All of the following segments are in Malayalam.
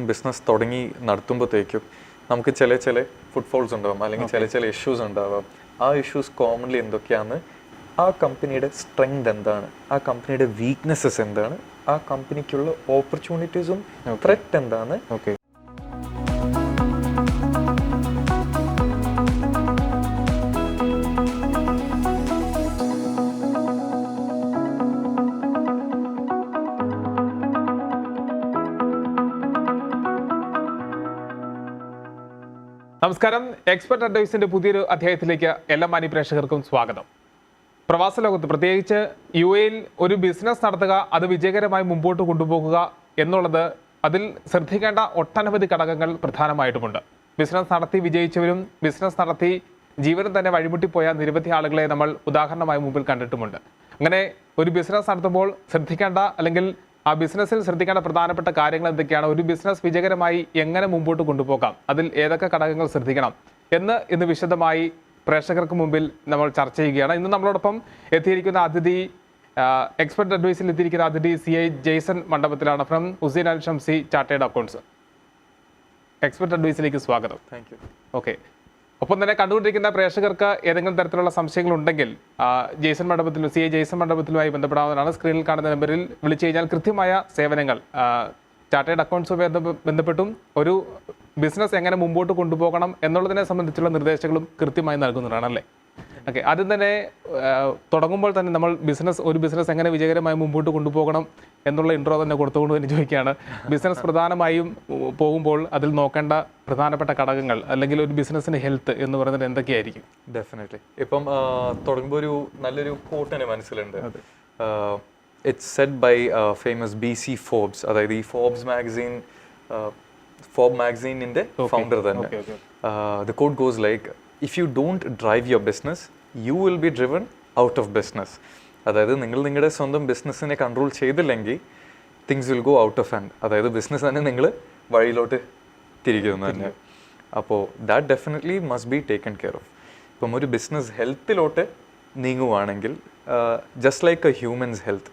ബിസിനസ് തുടങ്ങി നടത്തുമ്പോഴത്തേക്കും നമുക്ക് ചില ഫുട്ഫോൾസ് ഉണ്ടാവാം, അല്ലെങ്കിൽ ചില ഇഷ്യൂസ് ഉണ്ടാവാം. ആ ഇഷ്യൂസ് കോമൺലി എന്തൊക്കെയാണ്, ആ കമ്പനിയുടെ സ്ട്രെങ്ത് എന്താണ്, ആ കമ്പനിയുടെ വീക്ക്നെസ്സസ് എന്താണ്, ആ കമ്പനിക്കുള്ള ഓപ്പർച്യൂണിറ്റീസും ത്രെറ്റ് എന്താണ്. നമസ്കാരം. എക്സ്പെർട്ട് അഡ്വൈസിന്റെ പുതിയൊരു അധ്യായത്തിലേക്ക് എല്ലാ മാന്യ പ്രേക്ഷകർക്കും സ്വാഗതം. പ്രവാസ ലോകത്ത്, പ്രത്യേകിച്ച് UAE ഒരു ബിസിനസ് നടത്തുക, അത് വിജയകരമായി മുമ്പോട്ട് കൊണ്ടുപോകുക എന്നുള്ളത്, അതിൽ ശ്രദ്ധിക്കേണ്ട ഒട്ടനവധി ഘടകങ്ങൾ പ്രധാനമായിട്ടുമുണ്ട്. ബിസിനസ് നടത്തി വിജയിച്ചവരും ബിസിനസ് നടത്തി ജീവനം തന്നെ വഴിമുട്ടിപ്പോയ നിരവധി ആളുകളെ നമ്മൾ ഉദാഹരണമായി മുമ്പിൽ കണ്ടിട്ടുമുണ്ട്. അങ്ങനെ ഒരു ബിസിനസ് നടത്തുമ്പോൾ ശ്രദ്ധിക്കേണ്ട, അല്ലെങ്കിൽ ആ ബിസിനസ്സിൽ ശ്രദ്ധിക്കേണ്ട പ്രധാനപ്പെട്ട കാര്യങ്ങൾ എന്തൊക്കെയാണ്, ഒരു ബിസിനസ് വിജയകരമായി എങ്ങനെ മുമ്പോട്ട് കൊണ്ടുപോകാം, അതിൽ ഏതൊക്കെ ഘടകങ്ങൾ ശ്രദ്ധിക്കണം ഇന്ന് വിശദമായി പ്രേക്ഷകർക്ക് മുമ്പിൽ നമ്മൾ ചർച്ച ചെയ്യുകയാണ്. ഇന്ന് നമ്മളോടൊപ്പം എത്തിയിരിക്കുന്ന അതിഥി, എക്സ്പെർട്ട് അഡ്വൈസിൽ എത്തിയിരിക്കുന്ന അതിഥി CA ജെയ്സൺ മണ്ഡപത്തിലാണ്, from Hussain and Shamsi chartered accounts. Expert അഡ്വൈസിലേക്ക് സ്വാഗതം. Thank you. ഓക്കെ. ഒപ്പം തന്നെ കണ്ടുകൊണ്ടിരിക്കുന്ന പ്രേക്ഷകർക്ക് ഏതെങ്കിലും തരത്തിലുള്ള സംശയങ്ങളുണ്ടെങ്കിൽ CA ജെയ്സൺ മണ്ഡപത്തിലുമായി ബന്ധപ്പെടാവുന്നതാണ്. സ്ക്രീനിൽ കാണുന്ന നമ്പറിൽ വിളിച്ചു കഴിഞ്ഞാൽ കൃത്യമായ സേവനങ്ങൾ ചാർട്ടേഡ് അക്കൗണ്ട്സുമായി ബന്ധപ്പെട്ടും ഒരു ബിസിനസ് എങ്ങനെ മുമ്പോട്ട് കൊണ്ടുപോകണം എന്നുള്ളതിനെ സംബന്ധിച്ചുള്ള നിർദ്ദേശങ്ങളും കൃത്യമായി നൽകുന്നതാണ് അല്ലേ? ഓക്കെ. ആദ്യം തന്നെ തുടങ്ങുമ്പോൾ തന്നെ നമ്മൾ ഒരു ബിസിനസ് എങ്ങനെ വിജയകരമായി മുമ്പോട്ട് കൊണ്ടുപോകണം എന്നുള്ള ഇൻട്രോ തന്നെ കൊടുത്തുകൊണ്ട് തന്നെ ചോദിക്കുകയാണ്. ബിസിനസ് പ്രധാനമായും പോകുമ്പോൾ അതിൽ നോക്കേണ്ട പ്രധാനപ്പെട്ട ഘടകങ്ങൾ, അല്ലെങ്കിൽ ഒരു ബിസിനസ്സിന്റെ ഹെൽത്ത് എന്ന് പറയുന്നത് എന്തൊക്കെയായിരിക്കും? ഡെഫിനറ്റ്ലി. ഇപ്പം തുടങ്ങുമ്പോൾ ഒരു നല്ലൊരു കോട്ട് തന്നെ മനസ്സിലുണ്ട്. It's said by famous BC Forbes, അതായത് ഈ ഫോബ്സ് മാഗസീനിന്റെ ഫൗണ്ടർ തന്നെ. The quote goes like, if you don't drive your business, you will be driven out of business. അതായത് നിങ്ങളുടെ സ്വന്തം ബിസിനസ്സിനെ കൺട്രോൾ ചെയ്തില്ലെങ്കിൽ things will go out of hand. അതായത് ബിസിനസ് തന്നെ നിങ്ങൾ വഴിയിലോട്ട് തിരിക്കുന്നു തന്നെ. അപ്പോൾ that definitely must be taken care of. ഇപ്പം ഒരു ബിസിനസ് ഹെൽത്തിലോട്ട് നീങ്ങുവാണെങ്കിൽ, just like a human's health,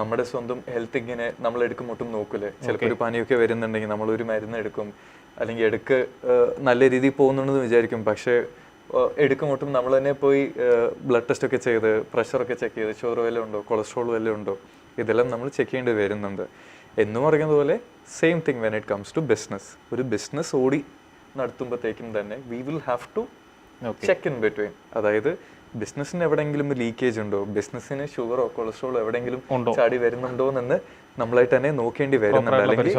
നമ്മുടെ സ്വന്തം ഹെൽത്ത് ഇങ്ങനെ നമ്മൾ എടുക്കുമൊട്ടും നോക്കൂലേ. ചിലപ്പോൾ ഒരു പനിയൊക്കെ വരുന്നുണ്ടെങ്കിൽ നമ്മളൊരു മരുന്ന് എടുക്കും, അല്ലെങ്കിൽ നല്ല രീതിയിൽ പോകുന്നുണ്ടെന്ന് വിചാരിക്കും. പക്ഷേ എടുക്കുമൊട്ടും നമ്മൾ തന്നെ പോയി ബ്ലഡ് ടെസ്റ്റ് ഒക്കെ ചെയ്ത്, പ്രഷറൊക്കെ ചെക്ക് ചെയ്ത്, ഷുഗർ വല്ലതും ഉണ്ടോ, കൊളസ്ട്രോൾ വല്ലതും ഉണ്ടോ, ഇതെല്ലാം നമ്മൾ ചെക്ക് ചെയ്യേണ്ടി വരുന്നുണ്ട്. എന്ന് പറയുന്നത് പോലെ same thing when it comes to business. ഒരു ബിസിനസ് ഓടി നടത്തുമ്പോഴത്തേക്കും തന്നെ we will have to check in between. അതായത് ബിസിനസ്സിന് എവിടെയെങ്കിലും ലീക്കേജ് ഉണ്ടോ, ബിസിനസ്സിന് ഷുഗറോ കൊളസ്ട്രോളോ എവിടെയെങ്കിലും ചാടി വരുന്നുണ്ടോ എന്ന് നമ്മളായിട്ട് തന്നെ നോക്കേണ്ടി വരുന്നുണ്ട്. അല്ലെങ്കിൽ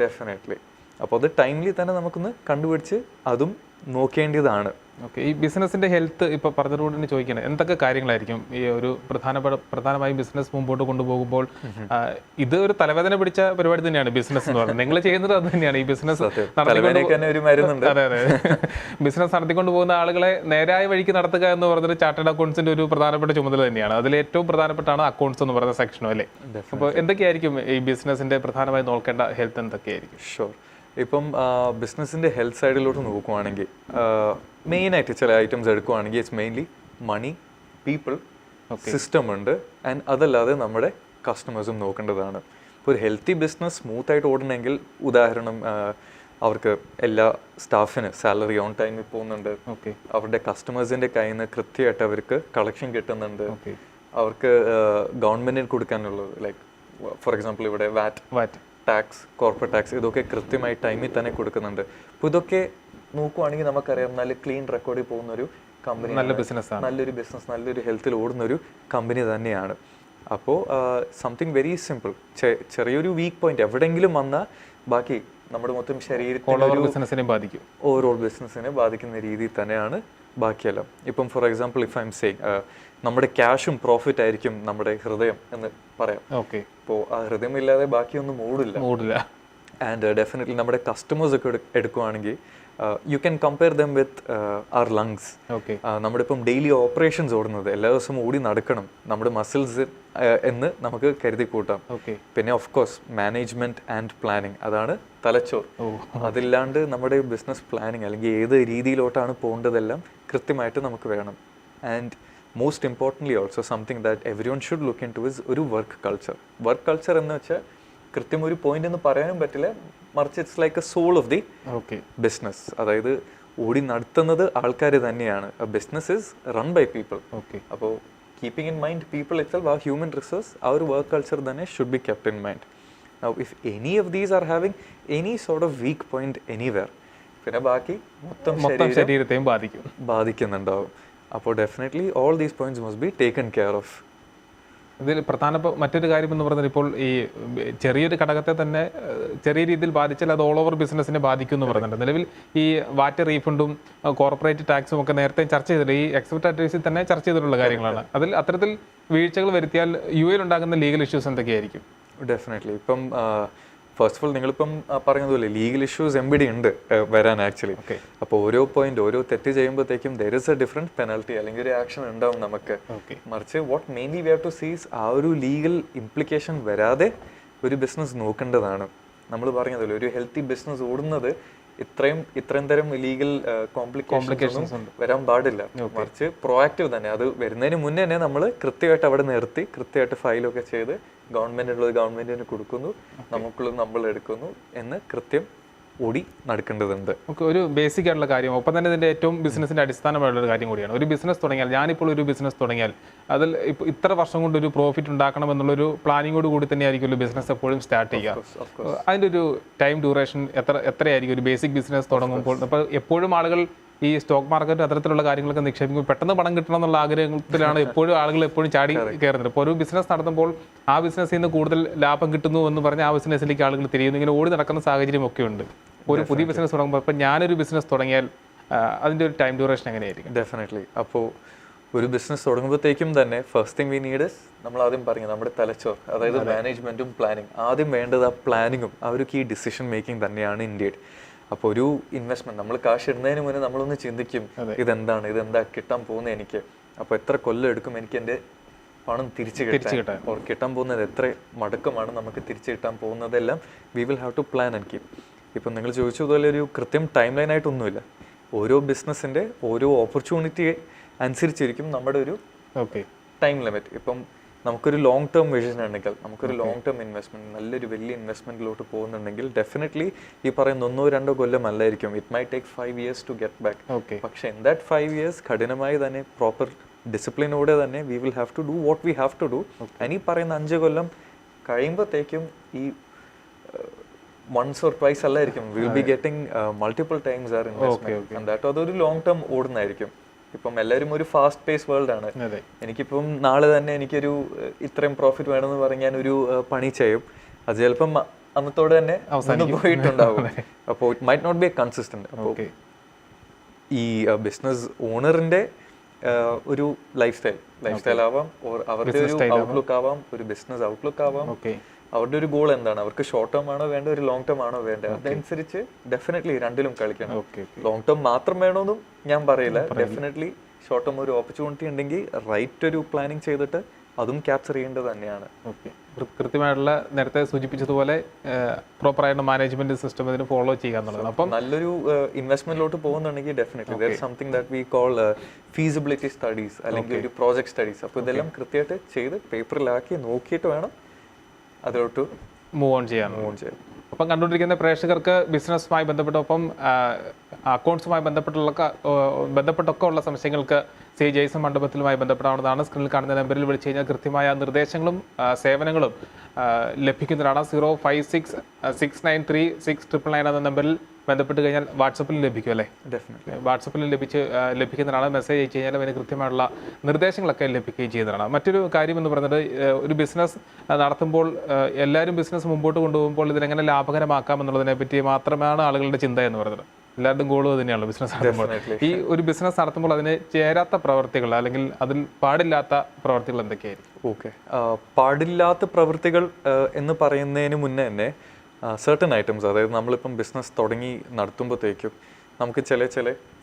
ഡെഫിനറ്റ്ലി. അപ്പോൾ അത് ടൈംലി തന്നെ നമുക്കൊന്ന് കണ്ടുപിടിച്ച് അതും നോക്കേണ്ടതാണ്. ഓക്കെ. ഈ ബിസിനസിന്റെ ഹെൽത്ത് ഇപ്പോൾ പറഞ്ഞതുകൊണ്ട് തന്നെ ചോദിക്കണം, എന്തൊക്കെ കാര്യങ്ങളായിരിക്കും ഈ ഒരു പ്രധാനമായും ബിസിനസ് മുമ്പോട്ട് കൊണ്ടുപോകുമ്പോൾ? ഇത് ഒരു തലവേദന പിടിച്ച പരിപാടി തന്നെയാണ് ബിസിനസ് എന്ന് പറയുന്നത്. നിങ്ങൾ ചെയ്യുന്നത് അത് തന്നെയാണ്. ഈ ബിസിനസ് ബിസിനസ് നടത്തിക്കൊണ്ട് പോകുന്ന ആളുകളെ നേരായ വഴിക്ക് നടത്തുക എന്ന് പറയുന്നത് ചാർട്ടേഡ് അക്കൗണ്ട്സിന്റെ ഒരു പ്രധാനപ്പെട്ട ചുമതല തന്നെയാണ്. അതിൽ ഏറ്റവും പ്രധാനപ്പെട്ടാണ് അക്കൗണ്ട്സ് എന്ന് പറയുന്ന സെക്ഷനും അല്ലേ? അപ്പോൾ എന്തൊക്കെയായിരിക്കും ഈ ബിസിനസിന്റെ പ്രധാനമായി നോക്കേണ്ട ഹെൽത്ത് എന്തൊക്കെയായിരിക്കും? ഷുവർ. ഇപ്പം ബിസിനസ്സിൻ്റെ ഹെൽത്ത് സൈഡിലോട്ട് നോക്കുവാണെങ്കിൽ മെയിനായിട്ട് ചില ഐറ്റംസ് എടുക്കുവാണെങ്കിൽ it's mainly money, people, system ഉണ്ട്. ആൻഡ് അതല്ലാതെ നമ്മുടെ കസ്റ്റമേഴ്സും നോക്കേണ്ടതാണ്. ഇപ്പോൾ ഒരു ഹെൽത്തി ബിസിനസ് സ്മൂത്തായിട്ട് ഓടണമെങ്കിൽ, ഉദാഹരണം അവർക്ക് എല്ലാ സ്റ്റാഫിന് സാലറി ഓൺ ടൈമിൽ പോകുന്നുണ്ട്, അവരുടെ കസ്റ്റമേഴ്സിൻ്റെ കയ്യിൽ നിന്ന് കൃത്യമായിട്ട് അവർക്ക് കളക്ഷൻ കിട്ടുന്നുണ്ട്, അവർക്ക് ഗവൺമെൻറ്റിന് കൊടുക്കാനുള്ളത്, ലൈക്ക് ഫോർ എക്സാമ്പിൾ ഇവിടെ വാറ്റ് ടാക്സ്, കോർപ്പറേറ്റ് ടാക്സ്, ഇതൊക്കെ കൃത്യമായി ടൈമിൽ തന്നെ കൊടുക്കുന്നുണ്ട്. അപ്പോൾ ഇതൊക്കെ നോക്കുവാണെങ്കിൽ നമുക്കറിയാം നല്ല ക്ലീൻ റെക്കോർഡിൽ പോകുന്ന ഒരു കമ്പനി, നല്ലൊരു ബിസിനസ്, നല്ലൊരു ഹെൽത്തിൽ ഓടുന്ന ഒരു കമ്പനി തന്നെയാണ്. അപ്പോൾ സംതിങ് വെരി സിമ്പിൾ, ചെറിയൊരു വീക്ക് പോയിന്റ് എവിടെയെങ്കിലും വന്നാൽ ബാക്കി നമ്മുടെ മൊത്തം ശരീരത്തിന് ബാധിക്കും, ഓവറോൾ ബിസിനസ്സിനെ ബാധിക്കുന്ന രീതിയിൽ തന്നെയാണ് ബാക്കിയെല്ലാം. ഇപ്പം for example if I M saying, നമ്മുടെ ക്യാഷും പ്രോഫിറ്റ് ആയിരിക്കും നമ്മുടെ ഹൃദയം എന്ന് പറയാം. ഇപ്പോൾ ആ ഹൃദയം ഇല്ലാതെ ബാക്കിയൊന്നും ഓടില്ല. ആൻഡ് ഡെഫിനറ്റ്ലി നമ്മുടെ കസ്റ്റമേഴ്സ് ഒക്കെ എടുക്കുവാണെങ്കിൽ you can compare them with our lungs. നമ്മുടെ ഇപ്പം ഡെയിലി ഓപ്പറേഷൻസ് ഓടുന്നത്, എല്ലാ ദിവസവും ഓടി നടക്കണം നമ്മുടെ മസിൽസ് എന്ന് നമുക്ക് കരുതി കൂട്ടാം. പിന്നെ of course management and planning, അതാണ് തലച്ചോർ. അതില്ലാണ്ട് നമ്മുടെ ബിസിനസ് പ്ലാനിങ് അല്ലെങ്കിൽ ഏത് രീതിയിലോട്ടാണ് പോകേണ്ടതെല്ലാം കൃത്യമായിട്ട് നമുക്ക് വേണം. And most importantly also something that everyone should look into is ഒരു വർക്ക് കൾച്ചർ എന്ന് വെച്ചാൽ കൃത്യം ഒരു പോയിന്റ് എന്ന് പറയാനും പറ്റില്ല, മറിച്ച് it's like a soul of the business. അതായത് ഓടി നടത്തുന്നത് ആൾക്കാർ തന്നെയാണ്. Business is run by people. അപ്പോൾ keeping in mind people itself, ആ ഹ്യൂമൻ റിസോഴ്സ്, ആ ഒരു വർക്ക് കൾച്ചർ തന്നെ should be kept in mind. Now, if any of these are having any sort of weak point anywhere, പിന്നെ ബാക്കി മൊത്തം ശരീരത്തെയും ബാധിക്കുന്നുണ്ടാവും. അപ്പോൾ definitely all these points must be taken care of. ഇതിൽ പ്രധാനപ്പെട്ട മറ്റൊരു കാര്യം എന്ന് പറഞ്ഞാൽ ഇപ്പോൾ ഈ ചെറിയൊരു ഘടകത്തെ തന്നെ ചെറിയ രീതിയിൽ ബാധിച്ചാൽ അത് ഓൾ ഓവർ ബിസിനസ്സിനെ ബാധിക്കും എന്ന് പറയുന്നുണ്ട്. നിലവിൽ ഈ വാറ്റ് റീഫണ്ടും കോർപ്പറേറ്റ് ടാക്സും ഒക്കെ നേരത്തെ ചർച്ച ചെയ്തിട്ട് ഈ എക്സ്പെർട്ട് അഡ്വൈസിൽ തന്നെ ചർച്ച ചെയ്തിട്ടുള്ള കാര്യങ്ങളാണ്. അതിൽ അത്തരത്തിൽ വീഴ്ചകൾ വരുത്തിയാൽ യു എയിൽ ഉണ്ടാകുന്ന ലീഗൽ ഇഷ്യൂസ് എന്തൊക്കെയായിരിക്കും? ഡെഫിനറ്റ്ലി. ഇപ്പം ഫസ്റ്റ് ഓഫ് ഓൾ നിങ്ങളിപ്പം പറഞ്ഞതുപോലെ ലീഗൽ ഇഷ്യൂസ് എംബിഡി ഉണ്ട് വരാൻ ആക്ച്വലി. അപ്പോൾ ഓരോ പോയിന്റ്, ഓരോ തെറ്റ് ചെയ്യുമ്പോഴത്തേക്കും there is a different penalty അല്ലെങ്കിൽ ഒരു ആക്ഷൻ ഉണ്ടാവും നമുക്ക്. മറിച്ച് what mainly we have to sees ആ ഒരു ലീഗൽ ഇംപ്ലിക്കേഷൻ വരാതെ ഒരു ബിസിനസ് നോക്കേണ്ടതാണ്. നമ്മൾ പറഞ്ഞതല്ലേ, ഒരു ഹെൽത്തി ബിസിനസ് ഓടുന്നത് ഇത്രയും തരം ലീഗൽ കോംപ്ലിക്കേഷൻസ് വരാൻ പാടില്ല. മറിച്ച് പ്രോആക്റ്റീവ് തന്നെ, അത് വരുന്നതിന് മുന്നേ തന്നെ നമ്മൾ കൃത്യമായിട്ട് അവിടെ നിർത്തി കൃത്യമായിട്ട് ഫയലൊക്കെ ചെയ്ത് ഗവൺമെന്റിനുള്ളത് ഗവൺമെന്റിന് കൊടുക്കുന്നു, നമുക്കുള്ളത് നമ്മൾ എടുക്കുന്നു എന്ന് കൃത്യം ഓടി നടക്കേണ്ടതുണ്ട്. നമുക്ക് ഒരു ബേസിക് ആയിട്ടുള്ള കാര്യം, ഒപ്പം തന്നെ ഇതിന്റെ ഏറ്റവും ബിസിനസിന്റെ അടിസ്ഥാനമായിട്ടുള്ള ഒരു കാര്യം കൂടിയാണ്. ഒരു ബിസിനസ് തുടങ്ങിയാൽ, ഞാനിപ്പോൾ ഒരു ബിസിനസ് തുടങ്ങിയാൽ അതിൽ ഇത്ര വർഷം കൊണ്ട് ഒരു പ്രോഫിറ്റ് ഉണ്ടാക്കണം എന്നുള്ളൊരു പ്ലാനിങ്ങോട് കൂടി തന്നെയായിരിക്കും ഒരു ബിസിനസ് എപ്പോഴും സ്റ്റാർട്ട് ചെയ്യുക. അതിൻ്റെ ഒരു ടൈം ഡ്യൂറേഷൻ എത്രയായിരിക്കും ഒരു ബേസിക് ബിസിനസ് തുടങ്ങുമ്പോൾ? അപ്പോൾ എപ്പോഴും ആളുകൾ ഈ സ്റ്റോക്ക് മാർക്കറ്റ് അത്തരത്തിലുള്ള കാര്യങ്ങളൊക്കെ നിക്ഷേപിക്കുമ്പോൾ പെട്ടെന്ന് പണം കിട്ടണം എന്നുള്ള ആഗ്രഹത്തിലാണ് എപ്പോഴും ആളുകൾ എപ്പോഴും ചാടി കയറുന്നത്. ഇപ്പോൾ ഒരു ബിസിനസ് നടത്തുമ്പോൾ ആ ബിസിനസ്സിൽ നിന്ന് കൂടുതൽ ലാഭം കിട്ടുന്നു എന്ന് പറഞ്ഞ് ആ ബിസിനസ്സിലേക്ക് ആളുകൾ തിരിയുന്നു. ഇങ്ങനെ ഓടി നടക്കുന്ന സാഹചര്യം ഒക്കെ ഉണ്ട്. ഒരു പുതിയ ബിസിനസ് തുടങ്ങുമ്പോൾ ഇപ്പം ഞാനൊരു ബിസിനസ് തുടങ്ങിയാൽ അതിൻ്റെ ഒരു ടൈം ഡ്യൂറേഷൻ എങ്ങനെയായിരിക്കും? ഡെഫിനറ്റ്ലി. അപ്പോൾ ഒരു ബിസിനസ് തുടങ്ങുമ്പോഴത്തേക്കും തന്നെ first thing we need is, നമ്മൾ ആദ്യം പറഞ്ഞു, നമ്മുടെ തലച്ചോർ, അതായത് മാനേജ്മെന്റും പ്ലാനിങ്. ആദ്യം വേണ്ടത് ആ പ്ലാനിങ്ങും ആ ഒരു കീ ഡിസിഷൻ മേക്കിംഗ് തന്നെയാണ് ഇന്ത്യയിൽ. അപ്പോൾ ഒരു ഇൻവെസ്റ്റ്മെന്റ് നമ്മൾ കാശ് ഇടുന്നതിന് മുന്നേ നമ്മളൊന്ന് ചിന്തിക്കും, ഇതെന്താ കിട്ടാൻ പോകുന്നത് എനിക്ക്, അപ്പോൾ എത്ര കൊല്ലം എടുക്കും എനിക്ക് എൻ്റെ പണം തിരിച്ചു കിട്ടാൻ, ഓർ കിട്ടാൻ പോകുന്നത് എത്ര മടക്കമാണ് നമുക്ക് തിരിച്ചു കിട്ടാൻ പോകുന്നതെല്ലാം we will have to plan and keep. ഇപ്പം നിങ്ങൾ ചോദിച്ചതുപോലെ ഒരു കൃത്യം ടൈം ലൈൻ ആയിട്ടൊന്നുമില്ല. ഓരോ ബിസിനസ്സിൻ്റെ ഓരോ ഓപ്പർച്യൂണിറ്റി അനുസരിച്ചിരിക്കും നമ്മുടെ ഒരു ടൈം ലിമിറ്റ്. ഇപ്പം നമുക്കൊരു ലോങ് ടേം വിഷൻ ഉണ്ടെങ്കിൽ, നമുക്കൊരു ലോങ് ടേം ഇൻവെസ്റ്റ്മെന്റ്, നല്ലൊരു വലിയ ഇൻവെസ്റ്റ്മെന്റിലോട്ട് പോകുന്നുണ്ടെങ്കിൽ ഡെഫിനറ്റ്ലി ഈ പറയുന്ന 1-2 കൊല്ലം അല്ലായിരിക്കും. It may take 5 years to get back. പക്ഷെ ഇൻ ദാറ്റ് 5 years കഠിനമായി തന്നെ പ്രോപ്പർ ഡിസിപ്ലിനോടെ തന്നെ we will have to do what we have to do. ഈ പറയുന്ന 5 കൊല്ലം കഴിയുമ്പോഴത്തേക്കും ഈ once or twice അല്ലായിരിക്കും, we will be getting multiple times our investment. And that അതൊരു ലോങ് ടേം ഓടുന്നതായിരിക്കും. ഇപ്പം എല്ലാവരും ഒരു ഫാസ്റ്റ് പേസ് വേൾഡ് ആണ്. എനിക്കിപ്പം നാളെ തന്നെ എനിക്കൊരു ഇത്രയും പ്രോഫിറ്റ് വേണമെന്ന് പറഞ്ഞ് ഞാനൊരു പണി ചെയ്യും, അത് ചിലപ്പം അന്നത്തോടെ തന്നെ പോയിട്ടുണ്ടാവും. അപ്പോൾ it might not be consistent. അപ്പോൾ ഈ ബിസിനസ് ഓണറിന്റെ ഒരു ലൈഫ് സ്റ്റൈൽ ആവാം, അവരുടെ ഒരു ഔട്ട്ലുക്ക് ആവാം, ഒരു ബിസിനസ് ഔട്ട്ലുക്ക് ആവാം. അവരുടെ ഒരു ഗോൾ എന്താണ്, അവർക്ക് ഷോർട്ട് ടേം ആണോ വേണ്ട, ഒരു ലോങ് ടേം ആണോ വേണ്ടത്, അതനുസരിച്ച് ഡെഫിനറ്റ്ലി രണ്ടിലും കളിക്കണം. ലോങ് ടേം മാത്രം വേണമെന്നും ഞാൻ പറയില്ല. ഡെഫിനറ്റ്ലി ഷോർട്ട് ടേം ഒരു ഓപ്പർച്യൂണിറ്റി ഉണ്ടെങ്കിൽ റൈറ്റ് ഒരു പ്ലാനിങ് ചെയ്തിട്ട് അതും ക്യാപ്ചർ ചെയ്യേണ്ടത് തന്നെയാണ്. കൃത്യമായിട്ടുള്ള നേരത്തെ സൂചിപ്പിച്ചതുപോലെ പ്രോപ്പറായിട്ട് മാനേജ്മെന്റ് സിസ്റ്റം ഇതിന് ഫോളോ ചെയ്യുക എന്നുള്ളത്. അപ്പം നല്ലൊരു ഇൻവെസ്റ്റ്മെന്റിലോട്ട് പോകുന്നുണ്ടെങ്കിൽ definitely there is something that we call feasibility studies അല്ലെങ്കിൽ ഒരു പ്രോജക്ട് സ്റ്റഡീസ്. അപ്പോൾ ഇതെല്ലാം കൃത്യമായിട്ട് ചെയ്ത് പേപ്പറിലാക്കി നോക്കിയിട്ട് വേണം അതിലോട്ട് മൂവ് ഓൺ ചെയ്യാൻ. അപ്പം കണ്ടുകൊണ്ടിരിക്കുന്ന പ്രേക്ഷകർക്ക് ബിസിനസ്സുമായി ബന്ധപ്പെട്ടൊപ്പം അക്കൗണ്ട്സുമായി ബന്ധപ്പെട്ടൊക്കെ ഉള്ള സംശയങ്ങൾക്ക് ശ്രീ ജെയ്സൺ മണ്ഡപത്തിലുമായി ബന്ധപ്പെടാവുന്നതാണ്. സ്ക്രീനിൽ കാണുന്ന നമ്പറിൽ വിളിച്ചു കഴിഞ്ഞാൽ കൃത്യമായ നിർദ്ദേശങ്ങളും സേവനങ്ങളും ലഭിക്കുന്നതാണ്. 056693699 എന്ന നമ്പറിൽ ബന്ധപ്പെട്ട് കഴിഞ്ഞാൽ വാട്സപ്പിൽ ലഭിക്കും അല്ലേ? ഡെഫിനറ്റ്ലി വാട്സപ്പിൽ ലഭിക്കുന്നതാണ്. മെസ്സേജ് അയച്ചു കഴിഞ്ഞാൽ അതിന് കൃത്യമായുള്ള നിർദ്ദേശങ്ങളൊക്കെ ലഭിക്കുകയും ചെയ്യുന്നതാണ്. മറ്റൊരു കാര്യം എന്ന് പറയുന്നത്, ഒരു ബിസിനസ് നടത്തുമ്പോൾ എല്ലാവരും ബിസിനസ് മുമ്പോട്ട് കൊണ്ടുപോകുമ്പോൾ ഇതിനെങ്ങനെ ലാഭകരമാക്കാം എന്നുള്ളതിനെ പറ്റി മാത്രമാണ് ആളുകളുടെ ചിന്ത എന്ന് പറയുന്നത്. എല്ലാവരുടെയും ഗോൾ തന്നെയാണല്ലോ ബിസിനസ് നടത്തുമ്പോൾ. ഈ ഒരു ബിസിനസ് നടത്തുമ്പോൾ അതിന് ചേരാത്ത പ്രവർത്തികൾ അല്ലെങ്കിൽ അതിൽ പാടില്ലാത്ത പ്രവർത്തികൾ എന്തൊക്കെയായിരിക്കും? ഓക്കെ, പാടില്ലാത്ത പ്രവൃത്തികൾ എന്ന് പറയുന്നതിന് മുന്നേ തന്നെ സർട്ടൺ ഐറ്റംസ്, അതായത് നമ്മളിപ്പം ബിസിനസ് തുടങ്ങി നടത്തുമ്പോഴത്തേക്കും നമുക്ക് ചില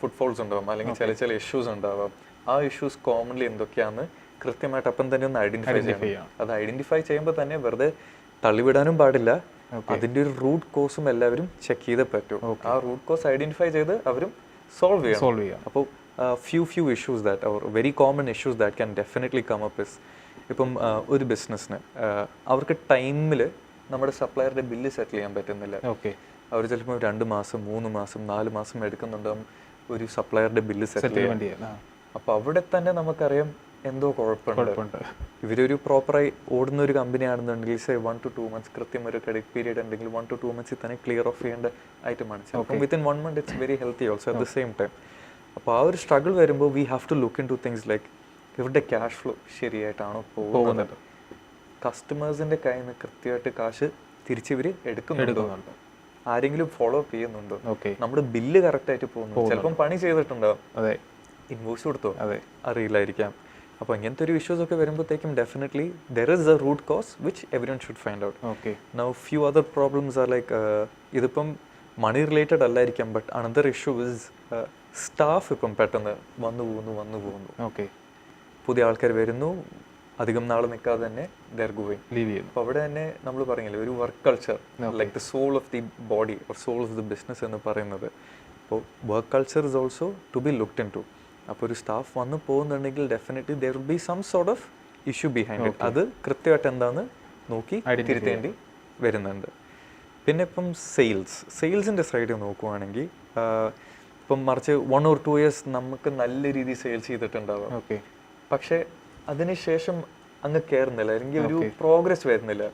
ഫുട്ഫോൾസ് ഉണ്ടാവാം, അല്ലെങ്കിൽ ചില ഇഷ്യൂസ് ഉണ്ടാവാം. ആ ഇഷ്യൂസ് കോമൺലി എന്തൊക്കെയാണെന്ന് കൃത്യമായിട്ട് അപ്പം തന്നെ ഒന്ന് ഐഡന്റിഫൈ ചെയ്യണം. അത് ഐഡന്റിഫൈ ചെയ്യുമ്പോൾ തന്നെ വെറുതെ തള്ളിവിടാനും പാടില്ല. അതിൻ്റെ ഒരു റൂട്ട് കോസും എല്ലാവരും ചെക്ക് ചെയ്തേ പറ്റൂ. ആ റൂട്ട് കോസ് ഐഡന്റിഫൈ ചെയ്ത് അവരും സോൾവ് ചെയ്യണം. അപ്പോൾ few issues that or very common issues that can definitely come up is, ഇപ്പം ഒരു ബിസിനസ്സിന് അവർക്ക് ടൈമിൽ നമ്മുടെ സപ്ലയറുടെ ബില്ല് സെറ്റിൽ ചെയ്യാൻ പറ്റുന്നില്ല. ഓക്കെ. അവർ ചിലപ്പോൾ 2 മാസം 3 മാസം 4 മാസം എടുക്കുന്നുണ്ടാവും ഒരു സപ്ലയറുടെ ബില്ല് സെറ്റിൽ ചെയ്യാൻ. അപ്പോൾ അവിടെ തന്നെ നമുക്കറിയാം എന്തോ കുഴപ്പമുണ്ട്. ഇവരൊരു പ്രോപ്പറായി ഓടുന്ന ഒരു കമ്പനി ആണെന്നുണ്ടെങ്കിൽ സേ 1 to 2 months കൃത്യം ഒരു ക്രെഡിറ്റ് പീരീഡ് ഉണ്ടെങ്കിൽ 1 to 2 months തന്നെ ക്ലിയർ ഓഫ് ചെയ്യേണ്ട ഐറ്റമാണ്. ചിലപ്പോൾ within 1 month it's very healthy also at the same time. അപ്പോൾ ആ ഒരു സ്ട്രഗിൾ വരുമ്പോൾ we have to look in to things like ഇവരുടെ ക്യാഷ് ഫ്ലോ ശരിയായിട്ടാണോ പോകുന്നത്, കസ്റ്റമേഴ്സിന്റെ കയ്യിൽ നിന്ന് കൃത്യമായിട്ട് കാശ് തിരിച്ചിവർ എടുക്കുന്നുണ്ടോ, ആരെങ്കിലും ഫോളോ അപ്പ് ചെയ്യുന്നുണ്ടോ, നമ്മുടെ ബില്ല് കറക്റ്റ് ആയിട്ട് പോകുന്നു. ചിലപ്പം പണി ചെയ്തിട്ടുണ്ടാവും, ഇൻവോയ്സ് കൊടുത്തോ അറിയില്ലായിരിക്കാം. അപ്പോൾ ഇങ്ങനത്തെ ഒരു ഇഷ്യൂസ് ഒക്കെ വരുമ്പോഴത്തേക്കും definitely there is a root cause which everyone should find out. Now few other problems are like ഇതിപ്പം മണി റിലേറ്റഡ് അല്ലായിരിക്കാം, but another issue is staff ഇപ്പം പെട്ടെന്ന് വന്നു പോകുന്നു. പുതിയ ആൾക്കാർ വരുന്നു, അധികം നാൾ നിൽക്കാതെ തന്നെ ദർ ഗോയിങ് ലീവ് ചെയ്യുന്നു. അപ്പോൾ അവിടെ തന്നെ നമ്മൾ പറഞ്ഞില്ലേ ഒരു work culture like the soul of the body or soul of the business എന്ന് പറയുന്നത്. അപ്പോൾ work culture is also to be looked in to. അപ്പോൾ ഒരു സ്റ്റാഫ് വന്ന് പോകുന്നുണ്ടെങ്കിൽ definitely there will be some sort of issue behind it. അത് കൃത്യമായിട്ട് എന്താണെന്ന് നോക്കി തിരുത്തേണ്ടി വരുന്നുണ്ട്. പിന്നെ ഇപ്പം സെയിൽസിൻ്റെ സൈഡ് നോക്കുവാണെങ്കിൽ ഇപ്പം മറിച്ച് 1 or 2 years നമുക്ക് നല്ല രീതിയിൽ സെയിൽസ് ചെയ്തിട്ടുണ്ടാവാം, പക്ഷെ അതിനുശേഷം അങ്ങ് കയറുന്നില്ല, അല്ലെങ്കിൽ ഒരു പ്രോഗ്രസ് വരുന്നില്ല.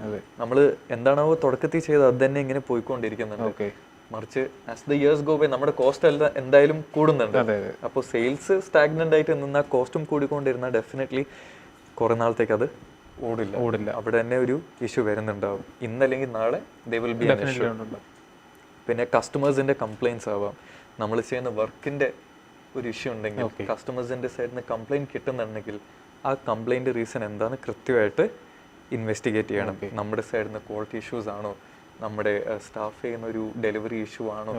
നമ്മൾ എന്താണോ തുടക്കത്തിൽ ചെയ്തത് അത് തന്നെ ഇങ്ങനെ പോയിക്കൊണ്ടിരിക്കുന്നുണ്ട്. മറിച്ച് as the years go by നമ്മുടെ കോസ്റ്റ് എല്ലാം എന്തായാലും കൂടുന്നുണ്ട്. അപ്പോൾ സെയിൽസ് സ്റ്റാഗ്നന്റ് ആയിട്ട് നിന്നാൽ കോസ്റ്റും കൂടിക്കൊണ്ടിരുന്നാൽ ഡെഫിനറ്റ്ലി കുറെ നാളത്തേക്ക് അത് ഓടില്ല. അവിടെ തന്നെ ഒരു ഇഷ്യൂ വരുന്നുണ്ടാവും. ഇന്നല്ലെങ്കിൽ നാളെ they will be an issue. പിന്നെ കസ്റ്റമേഴ്സിന്റെ കംപ്ലൈൻസ് ആവാം. നമ്മൾ ചെയ്യുന്ന വർക്കിന്റെ ഒരു ഇഷ്യൂ ഉണ്ടെങ്കിൽ കസ്റ്റമേഴ്സിന്റെ സൈഡിൽ നിന്ന് കംപ്ലൈന്റ് കിട്ടുന്നുണ്ടെങ്കിൽ ആ കംപ്ലൈന്റ് റീസൺ എന്താണ് കൃത്യമായിട്ട് ഇൻവെസ്റ്റിഗേറ്റ് ചെയ്യണം. നമ്മുടെ സൈഡിൽ നിന്ന് ക്വാളിറ്റി ഇഷ്യൂസ് ആണോ, നമ്മുടെ സ്റ്റാഫ് ചെയ്യുന്ന ഒരു ഡെലിവറി ഇഷ്യൂ ആണോ,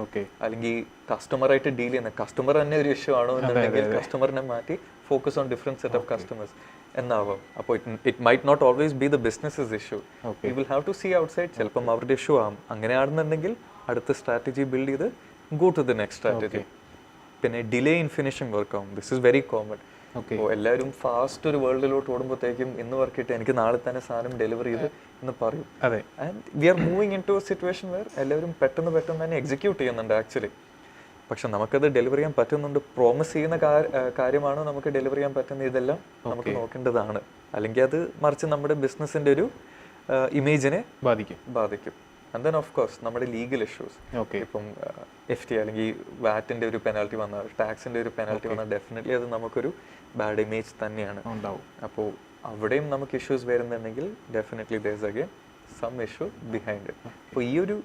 അല്ലെങ്കിൽ കസ്റ്റമറായിട്ട് ഡീൽ ചെയ്യുന്ന കസ്റ്റമർ തന്നെ ഒരു ഇഷ്യൂ ആണോ എന്നുണ്ടെങ്കിൽ കസ്റ്റമറിനെ മാറ്റി focus on different set of customers എന്നാവാം. അപ്പോൾ it might not always be the business issue. You will have to see outside. ചിലപ്പം അവരുടെ ഇഷ്യൂ ആവും. അങ്ങനെയാണെന്നുണ്ടെങ്കിൽ അടുത്ത സ്ട്രാറ്റജി ബിൽഡ് ചെയ്ത് go to the next strategy. പിന്നെ ഡിലേ ഇൻ ഫിനിഷിംഗ് വർക്ക് ആവും. This is very common. അപ്പോൾ എല്ലാവരും ഫാസ്റ്റ് ഒരു വേൾഡിലോട്ട് ഓടുമ്പോഴത്തേക്കും ഇന്ന് വർക്ക് ഇട്ട് എനിക്ക് നാളെ തന്നെ സാധനം ഡെലിവറി ചെയ്ത് എന്ന് പറയും. And we are moving in to a situation where എല്ലാവരും പെട്ടെന്ന് തന്നെ എക്സിക്യൂട്ട് ചെയ്യുന്നുണ്ട് ആക്ച്വലി. പക്ഷെ നമുക്കത് ഡെലിവർ ചെയ്യാൻ പറ്റുന്നുണ്ട്, പ്രോമിസ് ചെയ്യുന്ന കാര്യമാണോ നമുക്ക് ഡെലിവർ ചെയ്യാൻ പറ്റുന്ന, ഇതെല്ലാം നമുക്ക് നോക്കേണ്ടതാണ്. അല്ലെങ്കിൽ അത് മറിച്ച് നമ്മുടെ ബിസിനസിന്റെ ഒരു ഇമേജിനെ ബാധിക്കും. ആൻഡ് ദെൻ ഓഫ് കോഴ്സ് നമ്മുടെ ലീഗൽ ഇഷ്യൂസ്, ഇപ്പം FT അല്ലെങ്കിൽ വാറ്റിന്റെ ഒരു പെനാൽറ്റി വന്നാൽ, ടാക്സിന്റെ ഒരു പെനാൽറ്റി വന്നാൽ ഡെഫിനറ്റ്ലി അത് നമുക്കൊരു ബാഡ് ഇമേജ് തന്നെയാണ് ഉണ്ടാവും. അപ്പോൾ അവിടെയും നമുക്ക് ഇഷ്യൂസ് വരുന്നുണ്ടെങ്കിൽ definitely there is again some issue behind it. അപ്പോൾ ഈ ഒരു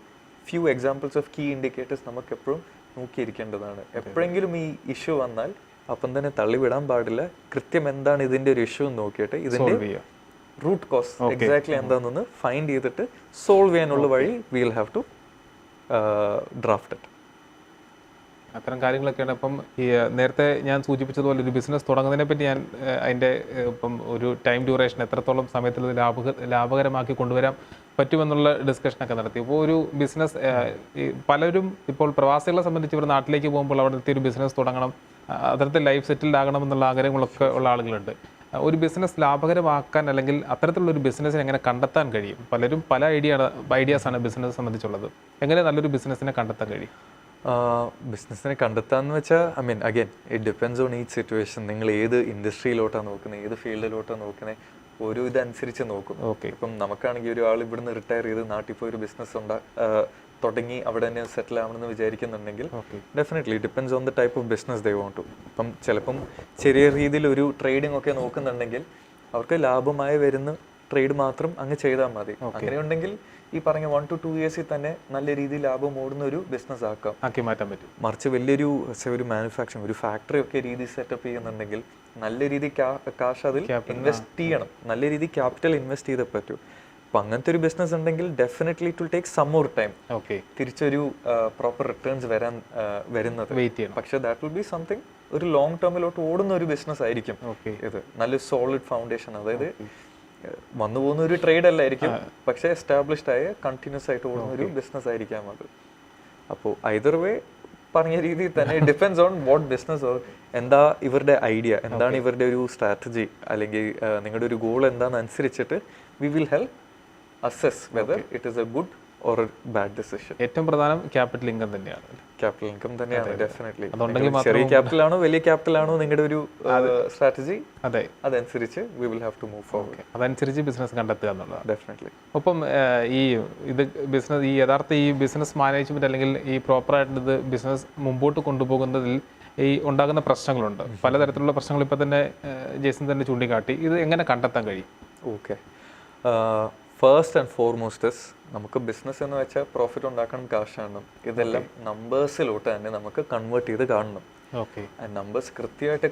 few examples of key indicators നമുക്ക് എപ്പോഴും നോക്കിയിരിക്കേണ്ടതാണ്. എപ്പോഴെങ്കിലും ഈ ഇഷ്യൂ വന്നാൽ അപ്പം തന്നെ തള്ളിവിടാൻ പാടില്ല. കൃത്യം എന്താണ് ഇതിന്റെ ഒരു ഇഷ്യൂ എന്ന് നോക്കിയിട്ട് ഇതിന്റെ റൂട്ട് കോസ് എക്സാക്ട്ലി എന്താണെന്ന് ഫൈൻഡ് ചെയ്തിട്ട് സോൾവ് ചെയ്യാനുള്ള വഴി we will have to draft it. അത്തരം കാര്യങ്ങളൊക്കെയാണ്. അപ്പം ഈ നേരത്തെ ഞാൻ സൂചിപ്പിച്ചതുപോലെ ഒരു ബിസിനസ് തുടങ്ങുന്നതിനെ പറ്റി ഞാൻ അതിൻ്റെ ഇപ്പം ഒരു ടൈം ഡ്യൂറേഷൻ എത്രത്തോളം സമയത്തിൽ ലാഭകരമാക്കി കൊണ്ടുവരാൻ പറ്റുമെന്നുള്ള ഡിസ്കഷനൊക്കെ നടത്തി. ഇപ്പോൾ ഒരു ബിസിനസ് പലരും ഇപ്പോൾ പ്രവാസികളെ സംബന്ധിച്ച് ഇവർ നാട്ടിലേക്ക് പോകുമ്പോൾ അവിടുത്തെ ഒരു ബിസിനസ് തുടങ്ങണം, അത്തരത്തിൽ ലൈഫ് സെറ്റിൽഡ് ആകണം എന്നുള്ള ആഗ്രഹങ്ങളൊക്കെ ഉള്ള ആളുകളുണ്ട്. ഒരു ബിസിനസ് ലാഭകരമാക്കാൻ അല്ലെങ്കിൽ അത്തരത്തിലുള്ള ഒരു ബിസിനസ്സിനെ എങ്ങനെ കണ്ടെത്താൻ കഴിയും? പലരും പല ഐഡിയാസാണ് ബിസിനസ് സംബന്ധിച്ചുള്ളത്. എങ്ങനെ നല്ലൊരു ബിസിനസ്സിനെ കണ്ടെത്താൻ കഴിയും? ബിസിനസ്സിനെ കണ്ടെത്താന്ന് വെച്ചാൽ again it depends on each situation. നിങ്ങൾ ഏത് ഇൻഡസ്ട്രിയിലോട്ടാണ് നോക്കുന്നത്, ഏത് ഫീൽഡിലോട്ടാണ് നോക്കുന്നത്, ഒരു ഇതനുസരിച്ച് നോക്കും. ഇപ്പം നമുക്കാണെങ്കിൽ ഒരാൾ ഇവിടുന്ന് റിട്ടയർ ചെയ്ത് നാട്ടിൽ പോയി ഒരു ബിസിനസ് തുടങ്ങി അവിടെ തന്നെ സെറ്റിൽ ആവണമെന്ന് വിചാരിക്കുന്നുണ്ടെങ്കിൽ definitely depends on the type of business they want to. ഇപ്പം ചിലപ്പം ചെറിയ രീതിയിൽ ഒരു ട്രേഡിംഗ് ഒക്കെ നോക്കുന്നുണ്ടെങ്കിൽ അവർക്ക് ലാഭമായി വരുന്ന ട്രേഡ് മാത്രം അങ്ങ് ചെയ്താൽ മതി. അങ്ങനെയുണ്ടെങ്കിൽ ഈ പറഞ്ഞ 1 to 2 years തന്നെ നല്ല രീതിയിൽ ലാഭം ഓടുന്ന ഒരു ബിസിനസ് ആക്കി മാറ്റാൻ പറ്റും. മറിച്ച് വലിയൊരു മാനുഫാക്ചറിങ് ഒരു ഫാക്ടറി ഒക്കെ രീതി സെറ്റപ്പ് ചെയ്യുന്നുണ്ടെങ്കിൽ നല്ല രീതിയിൽ കാശ് അതിൽ ഇൻവെസ്റ്റ് ചെയ്യണം, നല്ല രീതിയിൽ ക്യാപിറ്റൽ ഇൻവെസ്റ്റ് ചെയ്തേ പറ്റൂ. അപ്പൊ അങ്ങനത്തെ ഒരു ബിസിനസ് ഉണ്ടെങ്കിൽ definitely it will take some more time തിരിച്ചൊരു പ്രോപ്പർ റിട്ടേൺസ് വരുന്നത്. പക്ഷെ ദാറ്റ് വിൽ ബി സംതിങ് ഒരു ലോങ് ടേമിലോട്ട് ഓടുന്ന ഒരു ബിസിനസ് ആയിരിക്കും ഇത്. നല്ല സോളിഡ് ഫൗണ്ടേഷൻ, അതായത് വന്നു പോകുന്ന ഒരു ട്രേഡ് അല്ലായിരിക്കും, പക്ഷെ എസ്റ്റാബ്ലിഷ്ഡ് ആയ കണ്ടിന്യൂസ് ആയിട്ട് ഓടുന്ന ഒരു ബിസിനസ് ആയിരിക്കാം അത്. അപ്പോൾ ഐദർ വേ പറഞ്ഞ രീതിയിൽ തന്നെ ഡിപ്പെൻഡ്സ് ഓൺ വാട്ട് ബിസിനസ്, എന്താ ഇവരുടെ ഐഡിയ, എന്താണ് ഇവരുടെ ഒരു സ്ട്രാറ്റജി, അല്ലെങ്കിൽ നിങ്ങളുടെ ഒരു ഗോൾ എന്താണെന്ന് അനുസരിച്ചിട്ട് we will help assess whether it is a good or a bad decision. ഏറ്റവും പ്രധാനം ക്യാപിറ്റൽ ഇൻകം തന്നെയാണ്. ക്യാപിറ്റൽ ഇൻകം തന്നെയാണ് ഡെഫിനറ്റ്ലി. അതുണ്ടെങ്കിൽ ചെറിയ ക്യാപിറ്റൽ ആണോ വലിയ ക്യാപിറ്റൽ ആണോ നിങ്ങളുടെ ഒരു സ്ട്രാറ്റജി, അതെ, അതനുസരിച്ച് we will have to move forward. അതനുസരിച്ച് ബിസിനസ് കണ്ടെത്തുക എന്നുള്ളതാണ്. Definitely. ഒപ്പം ഈ ബിസിനസ് യഥാർത്ഥ ഈ ബിസിനസ് മാനേജ്മെന്റ് അല്ലെങ്കിൽ ഈ പ്രോപ്പറായിട്ട് ഇത് ബിസിനസ് മുമ്പോട്ട് കൊണ്ടുപോകുന്നതിൽ ഈ ഉണ്ടാകുന്ന പ്രശ്നങ്ങളുണ്ട്. പലതരത്തിലുള്ള പ്രശ്നങ്ങൾ ഇപ്പം തന്നെ ജേസൺ തന്നെ ചൂണ്ടിക്കാട്ടി. ഇത് എങ്ങനെ കണ്ടെത്താൻ കഴിയും? ഓക്കെ, ഫസ്റ്റ് ആൻഡ് ഫോർമോസ്റ്റ് നമുക്ക് ബിസിനസ് എന്ന് വെച്ചാൽ പ്രോഫിറ്റ് ഉണ്ടാക്കണം, കാശ് കാണണം. ഇതെല്ലാം നമ്പേഴ്സിലോട്ട് തന്നെ നമുക്ക് കൺവേർട്ട് ചെയ്ത് കാണണം. ഓക്കെ, നമ്പേഴ്സ് കൃത്യമായിട്ട്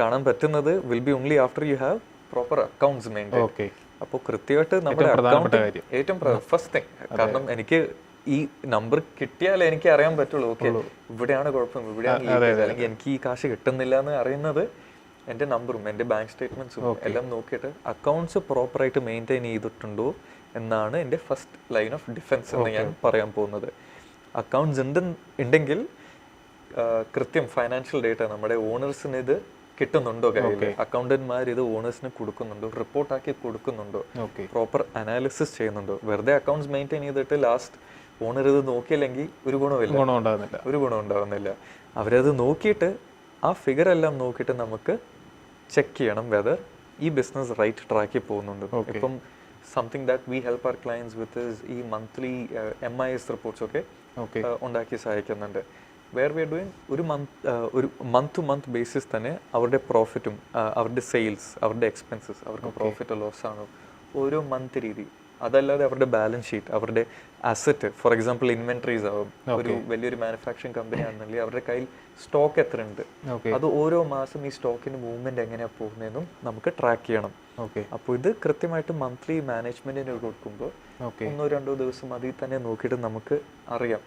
കാണാൻ പറ്റുന്നത് will be only after you have proper accounts maintain. Okay, അപ്പോൾ കൃത്യമായിട്ട് നമ്മുടെ അക്കൗണ്ട് ഏറ്റവും ഫസ്റ്റ് തിങ്. കാരണം എനിക്ക് ഈ നമ്പർ കിട്ടിയാലേ എനിക്ക് അറിയാൻ പറ്റുള്ളൂ, ഓക്കെ ഇവിടെയാണ് കുഴപ്പം, ഇവിടെയാണ് അല്ലെങ്കിൽ എനിക്ക് ഈ കാശ് കിട്ടുന്നില്ല എന്ന് അറിയുന്നത് എൻ്റെ നമ്പറും എൻ്റെ ബാങ്ക് സ്റ്റേറ്റ്മെന്റ്സും എല്ലാം നോക്കിയിട്ട് അക്കൗണ്ട്സ് പ്രോപ്പറായിട്ട് മെയിൻറ്റെയിൻ ചെയ്തിട്ടുണ്ടോ എന്നാണ് എൻ്റെ ഫസ്റ്റ് ലൈൻ ഓഫ് ഡിഫെൻസ് എന്ന് ഞാൻ പറയാൻ പോകുന്നത്. അക്കൗണ്ട്സ് ഉണ്ടെങ്കിൽ കൃത്യം ഫൈനാൻഷ്യൽ ഡേറ്റ നമ്മുടെ ഓണേഴ്സിന് ഇത് കിട്ടുന്നുണ്ടോ, കയ്യിൽ അക്കൗണ്ടന്റ്മാർ ഇത് ഓണേഴ്സിന് കൊടുക്കുന്നുണ്ടോ, റിപ്പോർട്ടാക്കി കൊടുക്കുന്നുണ്ടോ, പ്രോപ്പർ അനാലിസിസ് ചെയ്യുന്നുണ്ടോ. വെറുതെ അക്കൗണ്ട്സ് മെയിൻറ്റെയിൻ ചെയ്തിട്ട് ലാസ്റ്റ് ഓണർ ഇത് നോക്കിയില്ലെങ്കിൽ ഒരു ഗുണം ഉണ്ടാവുന്നില്ല. അവരത് നോക്കിയിട്ട് ആ ഫിഗർ എല്ലാം നോക്കിയിട്ട് നമുക്ക് ചെക്ക് ചെയ്യണം വെദർ ഈ ബിസിനസ് റൈറ്റ് ട്രാക്കിൽ പോകുന്നുണ്ട്. ഇപ്പം something that we help our clients with ഈ മന്ത്ലി MIS റിപ്പോർട്ട്സ് ഒക്കെ ഉണ്ടാക്കി സഹായിക്കുന്നുണ്ട്. വേർ വി ആർ ഡൂയിങ് ഒരു മന്ത് ടു മന്ത് ബേസിസ് തന്നെ അവരുടെ പ്രോഫിറ്റും അവരുടെ സെയിൽസ് അവരുടെ എക്സ്പെൻസസ് അവർക്ക് പ്രോഫിറ്റ് ലോസ് ആണോ ഓരോ മന്ത് രീതി. അതല്ലാതെ അവരുടെ ബാലൻസ് ഷീറ്റ് അവരുടെ അസറ്റ്, ഫോർ എക്സാമ്പിൾ ഇൻവെന്ററീസ് ആവും. ഒരു വലിയൊരു മാനുഫാക്ചറിങ് കമ്പനി ആണെന്നുണ്ടെങ്കിൽ അവരുടെ കയ്യിൽ സ്റ്റോക്ക് എത്ര ഉണ്ട്, അത് ഓരോ മാസം ഈ സ്റ്റോക്കിന്റെ മൂവ്മെന്റ് എങ്ങനെയാ പോകുന്നതെന്നും നമുക്ക് ട്രാക്ക് ചെയ്യണം. അപ്പോൾ ഇത് കൃത്യമായിട്ട് മന്ത്ലി മാനേജ്മെന്റിന് കൊടുക്കുമ്പോൾ 1-2 ദിവസം അതിൽ തന്നെ നോക്കിയിട്ട് നമുക്ക് അറിയാം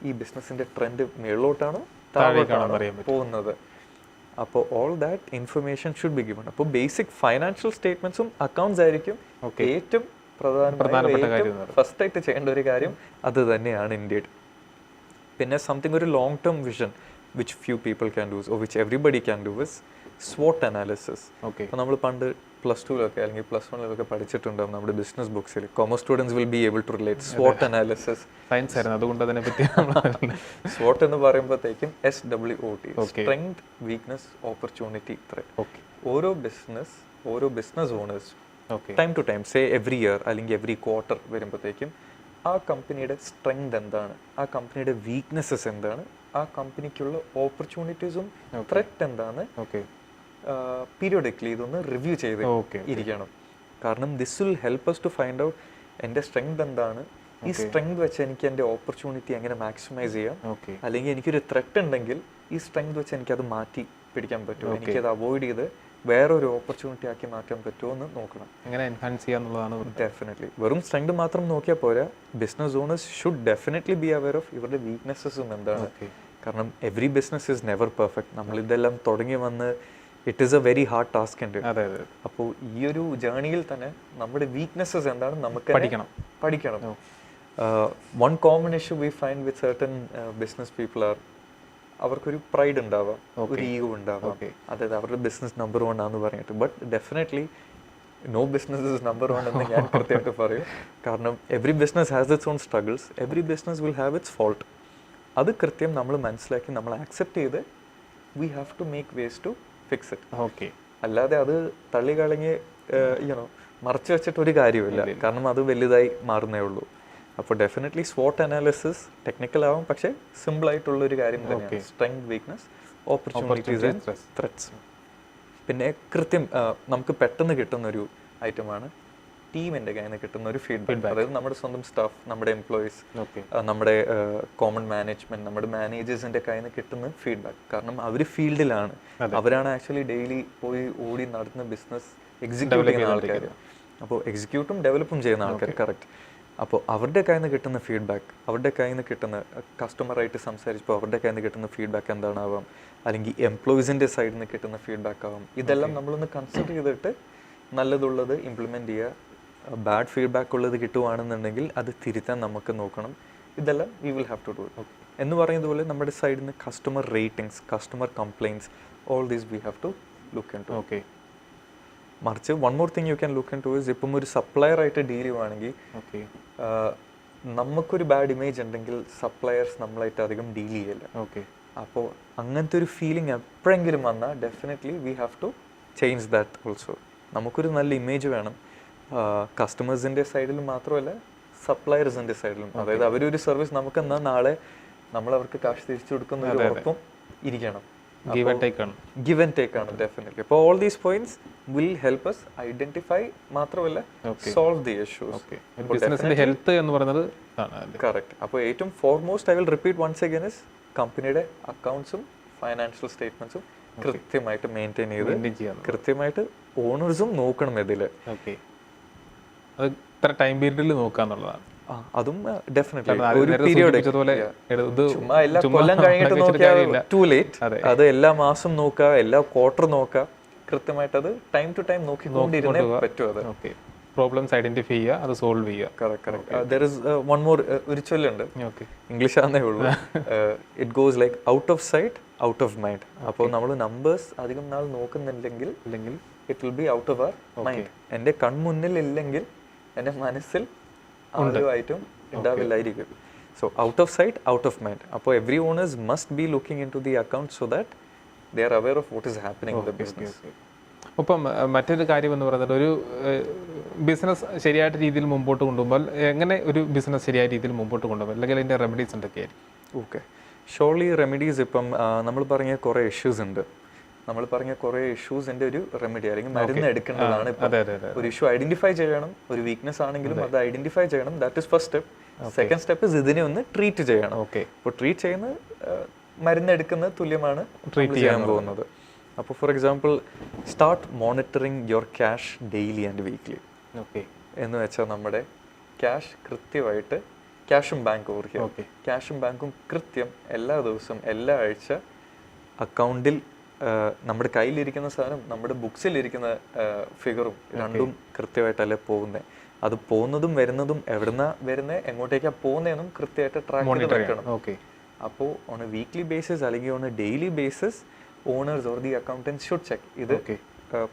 ഈ ബിസിനസിന്റെ ട്രെൻഡ് മേളിലോട്ടാണോ താഴോട്ടാണോ പോകുന്നത്. അപ്പോൾ all that information should be given. അപ്പോൾ ബേസിക് ഫൈനാൻഷ്യൽ സ്റ്റേറ്റ്മെന്റ്സും അക്കൗണ്ട്സ് ആയിരിക്കും ഏറ്റവും പ്രധാനപ്പെട്ട കാര്യം. ഫസ്റ്റ് ആയിട്ട് ചെയ്യേണ്ട ഒരു കാര്യം അത് തന്നെയാണ് ഇന്ത്യയിൽ. പിന്നെ സംതിങ് ഒരു long term vision which few people can does or which everybody can do is SWOT analysis. അപ്പോൾ നമ്മൾ പണ്ട് +2 അല്ലെങ്കിൽ +1 പഠിച്ചിട്ടുണ്ടാവും നമ്മുടെ ബിസിനസ് ബുക്സിൽ. Commerce students will be able to relate SWOT analysis. Science ആയിരുന്നു, അതുകൊണ്ട് അതിനെ പറ്റി SWOT എന്ന് പറയുമ്പോഴത്തേക്കും SWOT, strength, weakness, opportunity, threat. ഓരോ business owners time to time say every year അല്ലെങ്കിൽ എവറി ക്വാർട്ടർ വരുമ്പോഴത്തേക്കും ആ കമ്പനിയുടെ സ്ട്രെങ്ത് എന്താണ്, ആ കമ്പനിയുടെ വീക്ക്നെസ്സസ് എന്താണ്, ആ കമ്പനിക്കുള്ള ഓപ്പർച്യൂണിറ്റീസും ത്രെറ്റ് എന്താണ്, പീരിയോഡിക്കലി ഇതൊന്ന് റിവ്യൂ ചെയ്ത് ഇരിക്കണം. കാരണം this will help us to find out എൻ്റെ സ്ട്രെങ്ത് എന്താണ്, ഈ സ്ട്രെങ്ത് വെച്ച് എനിക്ക് എൻ്റെ ഓപ്പർച്യൂണിറ്റി എങ്ങനെ മാക്സിമൈസ് ചെയ്യാം, അല്ലെങ്കിൽ എനിക്കൊരു ത്രെറ്റ് ഉണ്ടെങ്കിൽ ഈ സ്ട്രെങ്ത് വെച്ച് എനിക്കത് മാറ്റി പിടിക്കാൻ പറ്റുമോ, എനിക്കത് അവോയ്ഡ് ചെയ്ത് വേറൊരു ഓപ്പർച്യൂണിറ്റി ആക്കി മാറ്റാൻ പറ്റുമോ എന്ന് നോക്കണം. എങ്ങനെ എൻഹാൻസ് ചെയ്യാന്നുള്ളതാണ്. ഡെഫിനറ്റ്ലി വെറും സ്ട്രെങ്ത് മാത്രം നോക്കിയാൽ പോരാ, business owners should definitely be aware of ഇവരുടെ വീക്ക്നെസ്സസും എന്താണ്. കാരണം every business is never perfect. നമ്മളിതെല്ലാം തുടങ്ങി വന്ന് it is a very hard task ഉണ്ട്. അപ്പോൾ ഈ ഒരു ജേണിയിൽ തന്നെ നമ്മുടെ വീക്ക്നെസ്സസ് എന്താണ് നമുക്ക് പഠിക്കണം. One common issue we find with certain business people are അവർക്കൊരു പ്രൈഡ് ഉണ്ടാവാം, ഒരു ഈഗോ ഉണ്ടാവാം, അതായത് അവരുടെ ബിസിനസ് നമ്പർ 1 ആണെന്ന് പറഞ്ഞിട്ട്. But definitely no business is number 1 എന്ന് ഞാൻ കൃത്യമായിട്ട് പറയും. കാരണം every business has its own struggles, every business will have its fault. അത് കൃത്യം നമ്മൾ മനസ്സിലാക്കി നമ്മൾ ആക്സെപ്റ്റ് ചെയ്ത് we have to make ways to fix it. അല്ലാതെ അത് തള്ളിക്കളഞ്ഞ് മറച്ചു വെച്ചിട്ട് ഒരു കാര്യമില്ല. കാരണം അത് വലുതായി മാറുന്നേ ഉള്ളൂ. അപ്പോൾ ഡെഫിനറ്റ്ലി SWOT അനാലിസിസ് ടെക്നിക്കൽ ആവും, പക്ഷേ സിമ്പിൾ ആയിട്ടുള്ള ഒരു കാര്യം തന്നെയാണ്. Strength, weakness, opportunities and threats. പിന്നെ കൃത്യം നമുക്ക് പെട്ടെന്ന് കിട്ടുന്ന ഒരു ഐറ്റമാണ് ടീമിന്റെ കയ്യിൽ നിന്ന് കിട്ടുന്ന ഒരു ഫീഡ്ബാക്ക്. അതായത് നമ്മുടെ സ്വന്തം സ്റ്റാഫ്, നമ്മുടെ എംപ്ലോയീസ്, നമ്മുടെ കോമൺ മാനേജ്മെന്റ്, നമ്മുടെ മാനേജേഴ്സിന്റെ കയ്യിൽ നിന്ന് കിട്ടുന്ന ഫീഡ്ബാക്ക്. കാരണം അവർ ഫീൽഡിലാണ്, അവരാണ് ആക്ച്വലി ഡെയിലി പോയി ഓടി നടത്തുന്ന ബിസിനസ് എക്സിക്യൂട്ട് ചെയ്യുന്ന ആൾക്കാർ. അപ്പോൾ എക്സിക്യൂട്ടും ഡെവലപ്പും ചെയ്യുന്ന ആൾക്കാർ. കറക്റ്റ്. അപ്പോൾ അവരുടെ കയ്യിൽ നിന്ന് കിട്ടുന്ന ഫീഡ്ബാക്ക്, അവരുടെ കയ്യിൽ നിന്ന് കിട്ടുന്ന കസ്റ്റമറായിട്ട് സംസാരിച്ചപ്പോൾ അവരുടെ കയ്യിൽ നിന്ന് കിട്ടുന്ന ഫീഡ്ബാക്ക് എന്താണാവാം, അല്ലെങ്കിൽ എംപ്ലോയീസിൻ്റെ സൈഡിൽ നിന്ന് കിട്ടുന്ന ഫീഡ്ബാക്ക് ആവാം. ഇതെല്ലാം നമ്മളൊന്ന് കൺസിഡർ ചെയ്തിട്ട് നല്ലതുള്ളത് ഇംപ്ലിമെൻറ്റ് ചെയ്യുക. ബാഡ് ഫീഡ്ബാക്ക് ഉള്ളത് കിട്ടുവാണെന്നുണ്ടെങ്കിൽ അത് തിരുത്താൻ നമുക്ക് നോക്കണം. ഇതെല്ലാം we will have to do it. എന്ന് പറയുന്നത് പോലെ നമ്മുടെ സൈഡിൽ നിന്ന് customer ratings, customer complaints, all these we have to look in to. മറിച്ച് one more thing you can look in to is ഇപ്പം ഒരു സപ്ലയർ ആയിട്ട് ഡീൽ ചെയ്യുവാണെങ്കിൽ നമുക്കൊരു ബാഡ് ഇമേജ് ഉണ്ടെങ്കിൽ സപ്ലയേഴ്സ് നമ്മളായിട്ട് അധികം ഡീൽ ചെയ്യില്ല. അപ്പോൾ അങ്ങനത്തെ ഒരു ഫീലിംഗ് എപ്പോഴെങ്കിലും വന്നാൽ definitely we have to change that also. നമുക്കൊരു നല്ല ഇമേജ് വേണം കസ്റ്റമേഴ്സിൻ്റെ സൈഡിലും മാത്രമല്ല സപ്ലയേഴ്സിൻ്റെ സൈഡിലും. അതായത് അവരൊരു സർവീസ് നമുക്ക് എന്നാൽ നാളെ നമ്മൾ അവർക്ക് കാശ് തിരിച്ചു കൊടുക്കുന്ന ഒരു ഉറപ്പും ഇരിക്കണം. ഗിവ് ആൻഡ് ടേക്ക് ആണ് ഡെഫിനറ്റ്ലി. അപ്പോൾ all these points will help us identify മാത്രമല്ല സോൾവ് ദി ഇഷ്യൂസ്. ബിസിനസിന്റെ ഹെൽത്ത് എന്ന് പറയുന്നത് കറക്റ്റ്. അപ്പോൾ ഏറ്റവും foremost I will repeat once again is കമ്പനിയുടെ അക്കൗണ്ട്സും ഫൈനാൻഷ്യൽ സ്റ്റേറ്റ്മെന്റ്സും കൃത്യമായിട്ട് മെയിൻറ്റെയിൻ ചെയ്ത് കൃത്യമായിട്ട് ഓണേഴ്സും നോക്കണം ഇതിൽ. അത് ഇത്ര ടൈം പീരീഡിൽ നോക്കാന്നുള്ളതാണ്. അതും കൊല്ലം കഴിഞ്ഞിട്ട് നോക്കിയാൽ ടു ലേറ്റ്. അത് എല്ലാ മാസം നോക്കുക, എല്ലാ ക്വാർട്ടർ നോക്കുക, കൃത്യമായിട്ട് അത് ടൈം ടു ടൈം നോക്കിക്കൊണ്ടിരുന്നേ പറ്റും. അത് പ്രോബ്ലംസ് ഐഡന്റിഫൈ ചെയ്യുക, അത് സോൾവ് ചെയ്യുക. Correct. there is one more ഒരു ചൊല്ലുണ്ട്, ഇംഗ്ലീഷ് ആണെന്നേ ഉള്ളൂ. It goes like out of sight out of mind. അപ്പോൾ നമ്മൾ നമ്പേഴ്സ് അധികം നാൾ നോക്കുന്നില്ലെങ്കിൽ it will be out of our mind. എൻ്റെ കൺമുന്നിൽ ഇല്ലെങ്കിൽ എൻ്റെ മനസ്സിൽ ആയിട്ടും ഉണ്ടാവില്ലായിരിക്കും. So out of sight out of mind. അപ്പോൾ every owners must be looking into the account so that they are aware of what is happening in the business. ഒപ്പം മറ്റൊരു കാര്യം എന്ന് പറയുന്നത് ഒരു ബിസിനസ് ശരിയായിട്ട് രീതിയിൽ മുമ്പോട്ട് കൊണ്ടുപോകുമ്പോൾ എങ്ങനെ ഒരു ബിസിനസ് ശരിയായ രീതിയിൽ മുമ്പോട്ട് കൊണ്ടുപോകും, അല്ലെങ്കിൽ അതിൻ്റെ റെമഡീസ് എന്തൊക്കെയായിരിക്കും? Okay, surely remedies. ഇപ്പം നമ്മൾ പറഞ്ഞ കുറേ ഇഷ്യൂസ് ഉണ്ട്. നമ്മൾ പറഞ്ഞ കുറേ ഇഷ്യൂസിന്റെ ഒരു റെമഡി അല്ലെങ്കിൽ മരുന്ന് എടുക്കേണ്ടതാണ്. ഒരു ഇഷ്യൂ ഐഡന്റിഫൈ ചെയ്യണം, ഒരു വീക്ക്നെസ് ആണെങ്കിലും അത് ഐഡന്റിഫൈ ചെയ്യണം. That is first step. Second step is ഇതിനെ ഒന്ന് ട്രീറ്റ് ചെയ്യണം. അപ്പോൾ ട്രീറ്റ് ചെയ്യുന്ന മരുന്ന് എടുക്കുന്നത് തുല്യമാണ് ട്രീറ്റ് ചെയ്യാൻ പോകുന്നത്. അപ്പോൾ for example start monitoring your cash daily and weekly. എന്ന് വെച്ചാൽ നമ്മുടെ ക്യാഷ് കൃത്യമായിട്ട് ക്യാഷും ബാങ്ക് ഓവർ ഹിയർ ക്യാഷും ബാങ്കും കൃത്യം എല്ലാ ദിവസവും എല്ലാ ആഴ്ച അക്കൗണ്ടിൽ നമ്മുടെ കയ്യിലിരിക്കുന്ന സാധനം നമ്മുടെ ബുക്സിലിരിക്കുന്ന ഫിഗറും രണ്ടും കൃത്യമായിട്ടല്ലേ പോകുന്നത്. അത് പോകുന്നതും വരുന്നതും എവിടുന്ന വരുന്നത് എങ്ങോട്ടേക്കാണ് പോകുന്നതെന്നും കൃത്യമായിട്ട് ട്രാക്ക് ചെയ്ത് വെക്കണം. അപ്പോൾ ഓൺ എ വീക്ക്ലി ബേസിസ് അല്ലെങ്കിൽ on a daily basis owners or the accountants should check ഇത്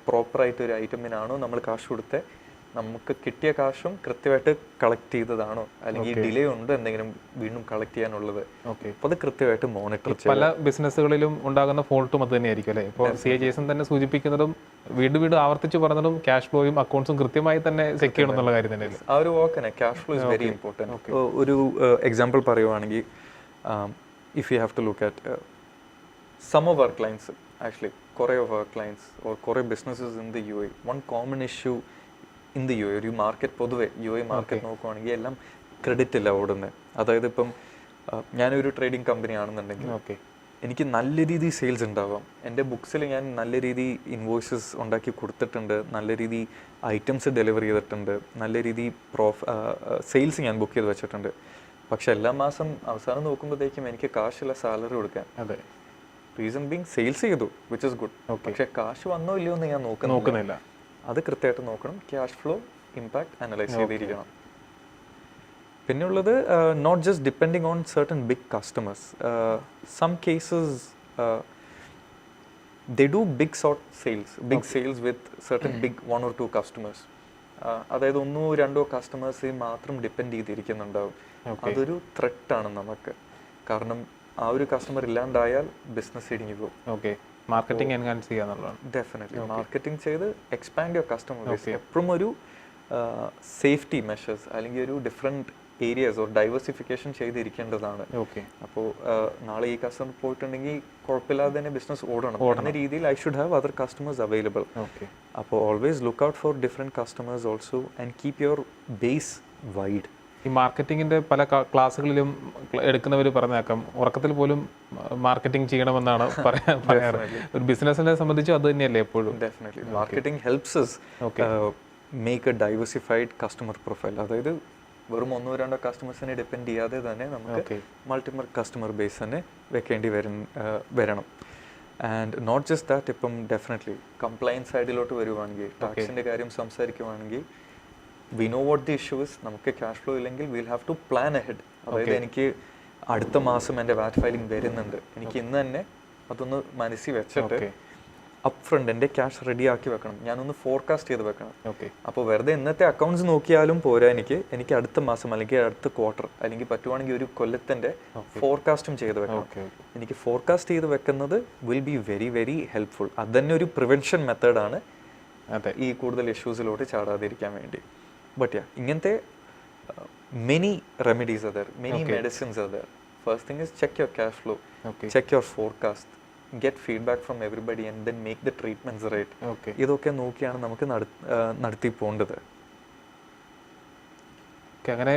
പ്രോപ്പറായിട്ട് ഒരു ഐറ്റമിനാണോ നമ്മൾ കാശ് കൊടുത്തത്, നമുക്ക് കിട്ടിയ കാശും കൃത്യമായിട്ട് കളക്ട് ചെയ്തതാണോ, അല്ലെങ്കിൽ ഡിലേ ഉണ്ട് എന്തെങ്കിലും വീണ്ടും കളക്ട് ചെയ്യാനുള്ളത്. അപ്പോൾ അത് കൃത്യമായിട്ട് മോണിറ്റർ ചെയ്യും. പല ബിസിനസ്സുകളിലും ഉണ്ടാകുന്ന ഫോൾട്ടും അത് തന്നെയായിരിക്കും അല്ലേ? ഇപ്പോൾ CA ജേസൺ തന്നെ സൂചിപ്പിക്കുന്നതും വീണ്ടും ആവർത്തിച്ച് പറഞ്ഞതും ക്യാഷ് ഫ്ലോയും അക്കൗണ്ട്സും കൃത്യമായി തന്നെ ചെക്ക് ചെയ്യണം എന്നുള്ള കാര്യം തന്നെ. ആ ഒരു വാക്കന്നെ cash flow is very important. ഒരു എക്സാമ്പിൾ പറയുവാണെങ്കിൽ if you have to look at some of our clients, actually കുറേ of our clients or കുറേ businesses in the UAE, one common issue in the UAE, ഒരു മാർക്കറ്റ് പൊതുവെ UAE മാർക്കറ്റ് നോക്കുവാണെങ്കിൽ എല്ലാം ക്രെഡിറ്റ് ഇല്ല ഓടുന്നത്. അതായത് ഇപ്പം ഞാനൊരു ട്രേഡിംഗ് കമ്പനി ആണെന്നുണ്ടെങ്കിൽ എനിക്ക് നല്ല രീതിയിൽ സെയിൽസ് ഉണ്ടാവാം, എൻ്റെ ബുക്സിൽ ഞാൻ നല്ല രീതിയിൽ ഇൻവോയ്സസ് ഉണ്ടാക്കി കൊടുത്തിട്ടുണ്ട്, നല്ല രീതിയിൽ ഐറ്റംസ് ഡെലിവർ ചെയ്തിട്ടുണ്ട്, നല്ല രീതിയിൽ സെയിൽസ് ഞാൻ ബുക്ക് ചെയ്ത് വെച്ചിട്ടുണ്ട്. പക്ഷെ എല്ലാ മാസം അവസാനം നോക്കുമ്പോഴത്തേക്കും എനിക്ക് കാശില്ല സാലറി കൊടുക്കാൻ. റീസൺ ബീങ് സെയിൽസ് ചെയ്തു വിച്ച് ഇസ് ഗുഡ്, പക്ഷെ കാശ് വന്നോ ഇല്ലയോ എന്ന് ഞാൻ നോക്കുന്നില്ല. അത് കൃത്യമായിട്ട് നോക്കണം. ക്യാഷ് ഫ്ലോ ഇമ്പാക്ട് അനലൈസ് ചെയ്തിരിക്കണം. പിന്നെയുള്ളത് not just depending on certain big customers. Some cases they do big sales with certain big 1 or 2 customers. അതായത് 1-2 കസ്റ്റമേഴ്സ് മാത്രം ഡിപ്പെൻഡ് ചെയ്തിരിക്കുന്നുണ്ടാവും. അതൊരു ത്രെട്ടാണ് നമുക്ക്. കാരണം ആ ഒരു കസ്റ്റമർ ഇല്ലാണ്ടായാൽ ബിസിനസ് ഇടിഞ്ഞു പോകും. മാർക്കറ്റിംഗ് എൻഹാൻസ് ചെയ്യാന്നുള്ളതാണ്. ഡെഫിനറ്റ്ലി മാർക്കറ്റിംഗ് ചെയ്ത് എക്സ്പാൻഡ് യുവർ കസ്റ്റമർ ബേസ്. എപ്പോഴും ഒരു സേഫ്റ്റി മെഷേഴ്സ് അല്ലെങ്കിൽ ഒരു ഡിഫറെൻറ്റ് ഏരിയാസ് ഓർ ഡൈവേഴ്സിഫിക്കേഷൻ ചെയ്തിരിക്കേണ്ടതാണ്. അപ്പോൾ നാളെ ഈ കസ്റ്റമർ പോയിട്ടുണ്ടെങ്കിൽ കുഴപ്പമില്ലാതെ തന്നെ ബിസിനസ് ഓടണം എന്ന രീതിയിൽ I should have other customers available. അപ്പോൾ always look out for different customers also and keep your base wide. ഈ മാർക്കറ്റിങ്ങിൻ്റെ പല ക്ലാസ്സുകളിലും എടുക്കുന്നവർ പറഞ്ഞേക്കാം ഉറക്കത്തിൽ പോലും മാർക്കറ്റിംഗ് ചെയ്യണമെന്നാണ് പറയാറ്. ഒരു ബിസിനസ്സിനെ സംബന്ധിച്ച് അത് തന്നെയല്ലേ എപ്പോഴും? Definitely marketing helps us make A diversified customer profile. അതായത് വെറും 1-2 കസ്റ്റമേഴ്സിനെ ഡിപ്പെൻഡ് ചെയ്യാതെ തന്നെ നമുക്ക് മൾട്ടിപ്പിൾ കസ്റ്റമർ ബേസ് തന്നെ വെക്കേണ്ടി വരണം. ആൻഡ് നോട്ട് ജസ്റ്റ് ദാറ്റ്, ഇപ്പം ഡെഫിനറ്റ്ലി കംപ്ലയൻസ് സൈഡിലോട്ട് വരുവാണെങ്കിൽ, ടാക്സിൻ്റെ കാര്യം സംസാരിക്കുവാണെങ്കിൽ, we know what the issue is. നമുക്ക് ക്യാഷ് ഫ്ലോ ഇല്ലെങ്കിൽ will have to plan ahead. അതായത് എനിക്ക് അടുത്ത മാസം എൻ്റെ വാറ്റ് ഫയലിംഗ് വരുന്നുണ്ട്, എനിക്ക് ഇന്ന് തന്നെ അതൊന്ന് മനസ്സിൽ വെച്ചിട്ട് അപ്പ് ഫ്രണ്ട് എൻ്റെ ക്യാഷ് റെഡി ആക്കി വെക്കണം, ഞാനൊന്ന് ഫോർകാസ്റ്റ് ചെയ്ത് വെക്കണം. ഓക്കെ. അപ്പോൾ വെറുതെ ഇന്നത്തെ അക്കൗണ്ട്സ് നോക്കിയാലും പോരാ, എനിക്ക് അടുത്ത മാസം അല്ലെങ്കിൽ അടുത്ത ക്വാർട്ടർ അല്ലെങ്കിൽ പറ്റുവാണെങ്കിൽ ഒരു കൊല്ലത്തിൻ്റെ ഫോർകാസ്റ്റും ചെയ്ത് വെക്കണം. എനിക്ക് ഫോർകാസ്റ്റ് ചെയ്ത് വെക്കുന്നത് will be very very helpful. അത് തന്നെ ഒരു പ്രിവെൻഷൻ മെത്തേഡാണ് ഈ കൂടുതൽ ഇഷ്യൂസിലോട്ട് ചാടാതിരിക്കാൻ വേണ്ടി. ബട്ട് യാ, ഇങ്ങനത്തെ many remedies are there, many medicines are there. First thing is check your cash flow, check your forecast, get feedback from everybody and then make the treatments right. ഇതൊക്കെ നോക്കിയാണ് നമുക്ക് നടത്തി പോകേണ്ടത്. അങ്ങനെ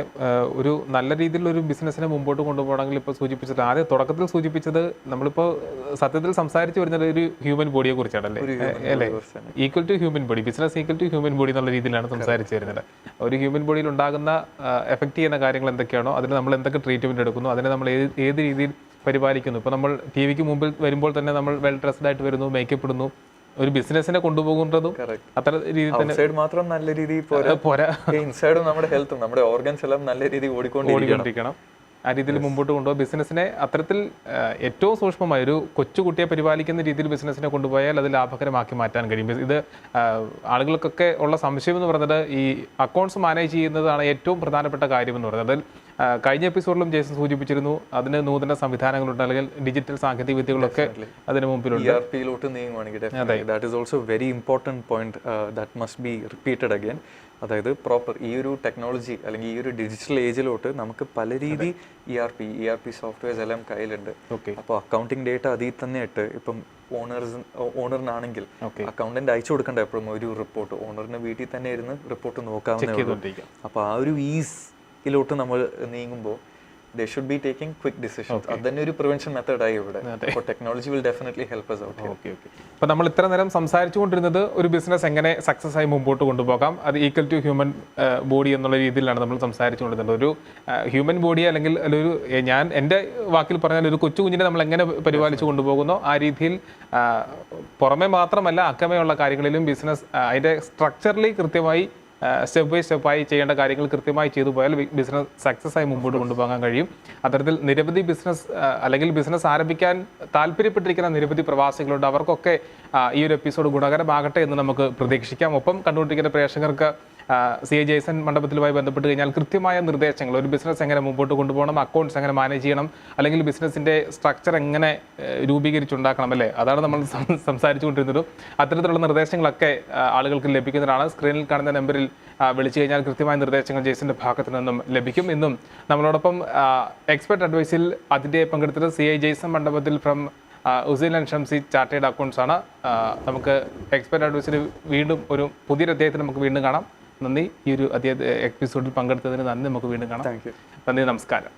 ഒരു നല്ല രീതിയിലുള്ള ഒരു ബിസിനസ്സിനെ മുമ്പോട്ട് കൊണ്ടുപോകണമെങ്കിൽ ഇപ്പോൾ സൂചിപ്പിച്ചത്, ആദ്യം തുടക്കത്തിൽ സൂചിപ്പിച്ചത് നമ്മളിപ്പോൾ സത്യത്തിൽ സംസാരിച്ച് വരുന്നത് ഒരു ഹ്യൂമൻ ബോഡിയെ കുറിച്ചാണല്ലേ, അല്ലേ? Equal to human body, business equal to human body എന്നുള്ള രീതിയിലാണ് സംസാരിച്ച് വരുന്നത്. ഒരു ഹ്യൂമൻ ബോഡിയിൽ ഉണ്ടാകുന്ന എഫക്റ്റ് ചെയ്യുന്ന കാര്യങ്ങൾ എന്തൊക്കെയാണോ, അതിന് നമ്മൾ എന്തൊക്കെ ട്രീറ്റ്മെൻറ്റ് എടുക്കുന്നു, അതിനെ നമ്മൾ ഏത് രീതിയിൽ പരിപാലിക്കുന്നു. ഇപ്പോൾ നമ്മൾ ടി വിക്ക് മുമ്പിൽ വരുമ്പോൾ തന്നെ നമ്മൾ വെൽ ഡ്രസ്ഡ് ആയിട്ട് വരുന്നു, മേക്കപ്പ് ഇടുന്നു. ഒരു ബിസിനസിനെ കൊണ്ടുപോകുന്നതും അത്ര രീതിയിൽ തന്നെ മാത്രം നല്ല രീതിയിൽ പോരാ, ഇൻസൈഡും നമ്മുടെ ഹെൽത്തും നമ്മുടെ ഓർഗൻസ് എല്ലാം നല്ല രീതിയിൽ ഓടിക്കൊണ്ടിരിക്കണം. ആ രീതിയിൽ മുമ്പോട്ട് കൊണ്ടുപോകുക. ബിസിനസ്സിനെ അത്തരത്തിൽ ഏറ്റവും സൂക്ഷ്മമായ ഒരു കൊച്ചുകുട്ടിയെ പരിപാലിക്കുന്ന രീതിയിൽ ബിസിനസ്സിനെ കൊണ്ടുപോയാൽ അത് ലാഭകരമാക്കി മാറ്റാൻ കഴിയും. ഇത് ആളുകൾക്കൊക്കെ ഉള്ള സംശയം എന്ന് പറയുന്നത് ഈ അക്കൗണ്ട്സ് മാനേജ് ചെയ്യുന്നതാണ് ഏറ്റവും പ്രധാനപ്പെട്ട കാര്യം എന്ന് പറയുന്നത്. അതിൽ കഴിഞ്ഞ എപ്പിസോഡിലും ജേസൺ സൂചിപ്പിച്ചിരുന്നു, അതിന് നൂതന സംവിധാനങ്ങളുണ്ട്, അല്ലെങ്കിൽ ഡിജിറ്റൽ സാങ്കേതിക വിദ്യകളൊക്കെ അതിന് മുമ്പിലുണ്ട്. ERP-ലോട്ട് നീങ്ങുവാണെങ്കിൽ that is also very important point that must be repeated again. അതായത് പ്രോപ്പർ ഈ ഒരു ടെക്നോളജി അല്ലെങ്കിൽ ഈ ഒരു ഡിജിറ്റൽ ഏജിലോട്ട് നമുക്ക് പല രീതി ERP സോഫ്റ്റ്വെയർസ് എല്ലാം കയ്യിലുണ്ട്. അപ്പോൾ അക്കൗണ്ടിങ് ഡേറ്റ അതിൽ തന്നെ ഇട്ട്, ഇപ്പം ഓണറിനാണെങ്കിൽ അക്കൗണ്ടന്റ് അയച്ചു കൊടുക്കേണ്ട എപ്പോഴും ഒരു റിപ്പോർട്ട് ഓണറിന് വീട്ടിൽ തന്നെ ഇരുന്ന് റിപ്പോർട്ട് നോക്കാവുന്നേ. അപ്പോൾ ആ ഒരു ഈസിലോട്ട് നമ്മൾ നീങ്ങുമ്പോൾ they should be taking quick decisions. അതന്നെ ഒരു പ്രിവെൻഷൻ മെത്തേഡായി ഇവിടെ. അപ്പോൾ technology will definitely help us out here. അപ്പോൾ നമ്മൾ ഇത്ര നേരം സംസാരിച്ചുകൊണ്ടിരുന്നത് ഒരു ബിസിനസ് എങ്ങനെ സക്സസ് ആയി മുമ്പോട്ട് കൊണ്ടുപോകാം, അത് ഈക്വൽ ടു ഹ്യൂമൻ ബോഡി എന്നുള്ള രീതിയിലാണ് നമ്മൾ സംസാരിച്ചുകൊണ്ടിരുന്നത്. ഒരു ഹ്യൂമൻ ബോഡി അല്ലെങ്കിൽ ഞാൻ എൻ്റെ വാക്കിൽ പറഞ്ഞാൽ ഒരു കൊച്ചു കുഞ്ഞിനെ നമ്മൾ എങ്ങനെ പരിപാലിച്ചു കൊണ്ടുപോകുന്നോ ആ രീതിയിൽ പുറമെ മാത്രമല്ല അക്കമയുള്ള കാര്യങ്ങളിലും ബിസിനസ് അതിൻ്റെ സ്ട്രക്ചറലി കൃത്യമായി സ്റ്റെപ്പ് ബൈ സ്റ്റെപ്പായി ചെയ്യേണ്ട കാര്യങ്ങൾ കൃത്യമായി ചെയ്തു പോയാൽ ബിസിനസ് സക്സസ് ആയി മുമ്പോട്ട് കൊണ്ടുപോകാൻ കഴിയും. അത്തരത്തിൽ നിരവധി ബിസിനസ് അല്ലെങ്കിൽ ബിസിനസ് ആരംഭിക്കാൻ താല്പര്യപ്പെട്ടിരിക്കുന്ന നിരവധി പ്രവാസികളുണ്ട്. അവർക്കൊക്കെ ഈ ഒരു എപ്പിസോഡ് ഗുണകരമാകട്ടെ എന്ന് നമുക്ക് പ്രതീക്ഷിക്കാം. ഒപ്പം കണ്ടുകൊണ്ടിരിക്കുന്ന പ്രേക്ഷകർക്ക് CA ജേസൺ മണ്ഡപത്തിലുമായി ബന്ധപ്പെട്ട് കഴിഞ്ഞാൽ കൃത്യമായ നിർദ്ദേശങ്ങൾ, ഒരു ബിസിനസ് എങ്ങനെ മുമ്പോട്ട് കൊണ്ടുപോകണം, അക്കൗണ്ട്സ് എങ്ങനെ മാനേജ് ചെയ്യണം, അല്ലെങ്കിൽ ബിസിനസ്സിൻ്റെ സ്ട്രക്ചർ എങ്ങനെ രൂപീകരിച്ചുണ്ടാക്കണം, അല്ലേ, അതാണ് നമ്മൾ സംസാരിച്ചുകൊണ്ടിരുന്നത്. അത്തരത്തിലുള്ള നിർദ്ദേശങ്ങളൊക്കെ ആളുകൾക്ക് ലഭിക്കുന്നതാണ്. സ്ക്രീനിൽ കാണുന്ന നമ്പറിൽ വിളിച്ചു കഴിഞ്ഞാൽ കൃത്യമായ നിർദ്ദേശങ്ങൾ ജേസന്റെ ഭാഗത്തു നിന്നും ലഭിക്കും. ഇന്നും നമ്മളോടൊപ്പം എക്സ്പെർട്ട് അഡ്വൈസിൽ അതിൻ്റെ പങ്കെടുത്തത് CA ജേസൺ മണ്ഡപത്തിൽ from Usain and Shamsi chartered accounts ആണ്. നമുക്ക് എക്സ്പെർട്ട് അഡ്വൈസിൽ വീണ്ടും ഒരു പുതിയൊരു അധ്യായത്തിൽ നമുക്ക് വീണ്ടും കാണാം. നന്ദി. ഈ ഒരു എപ്പിസോഡിൽ പങ്കെടുത്തതിന് നന്ദി. നമുക്ക് വീണ്ടും കാണാം. Thank you. നന്ദി, നമസ്കാരം.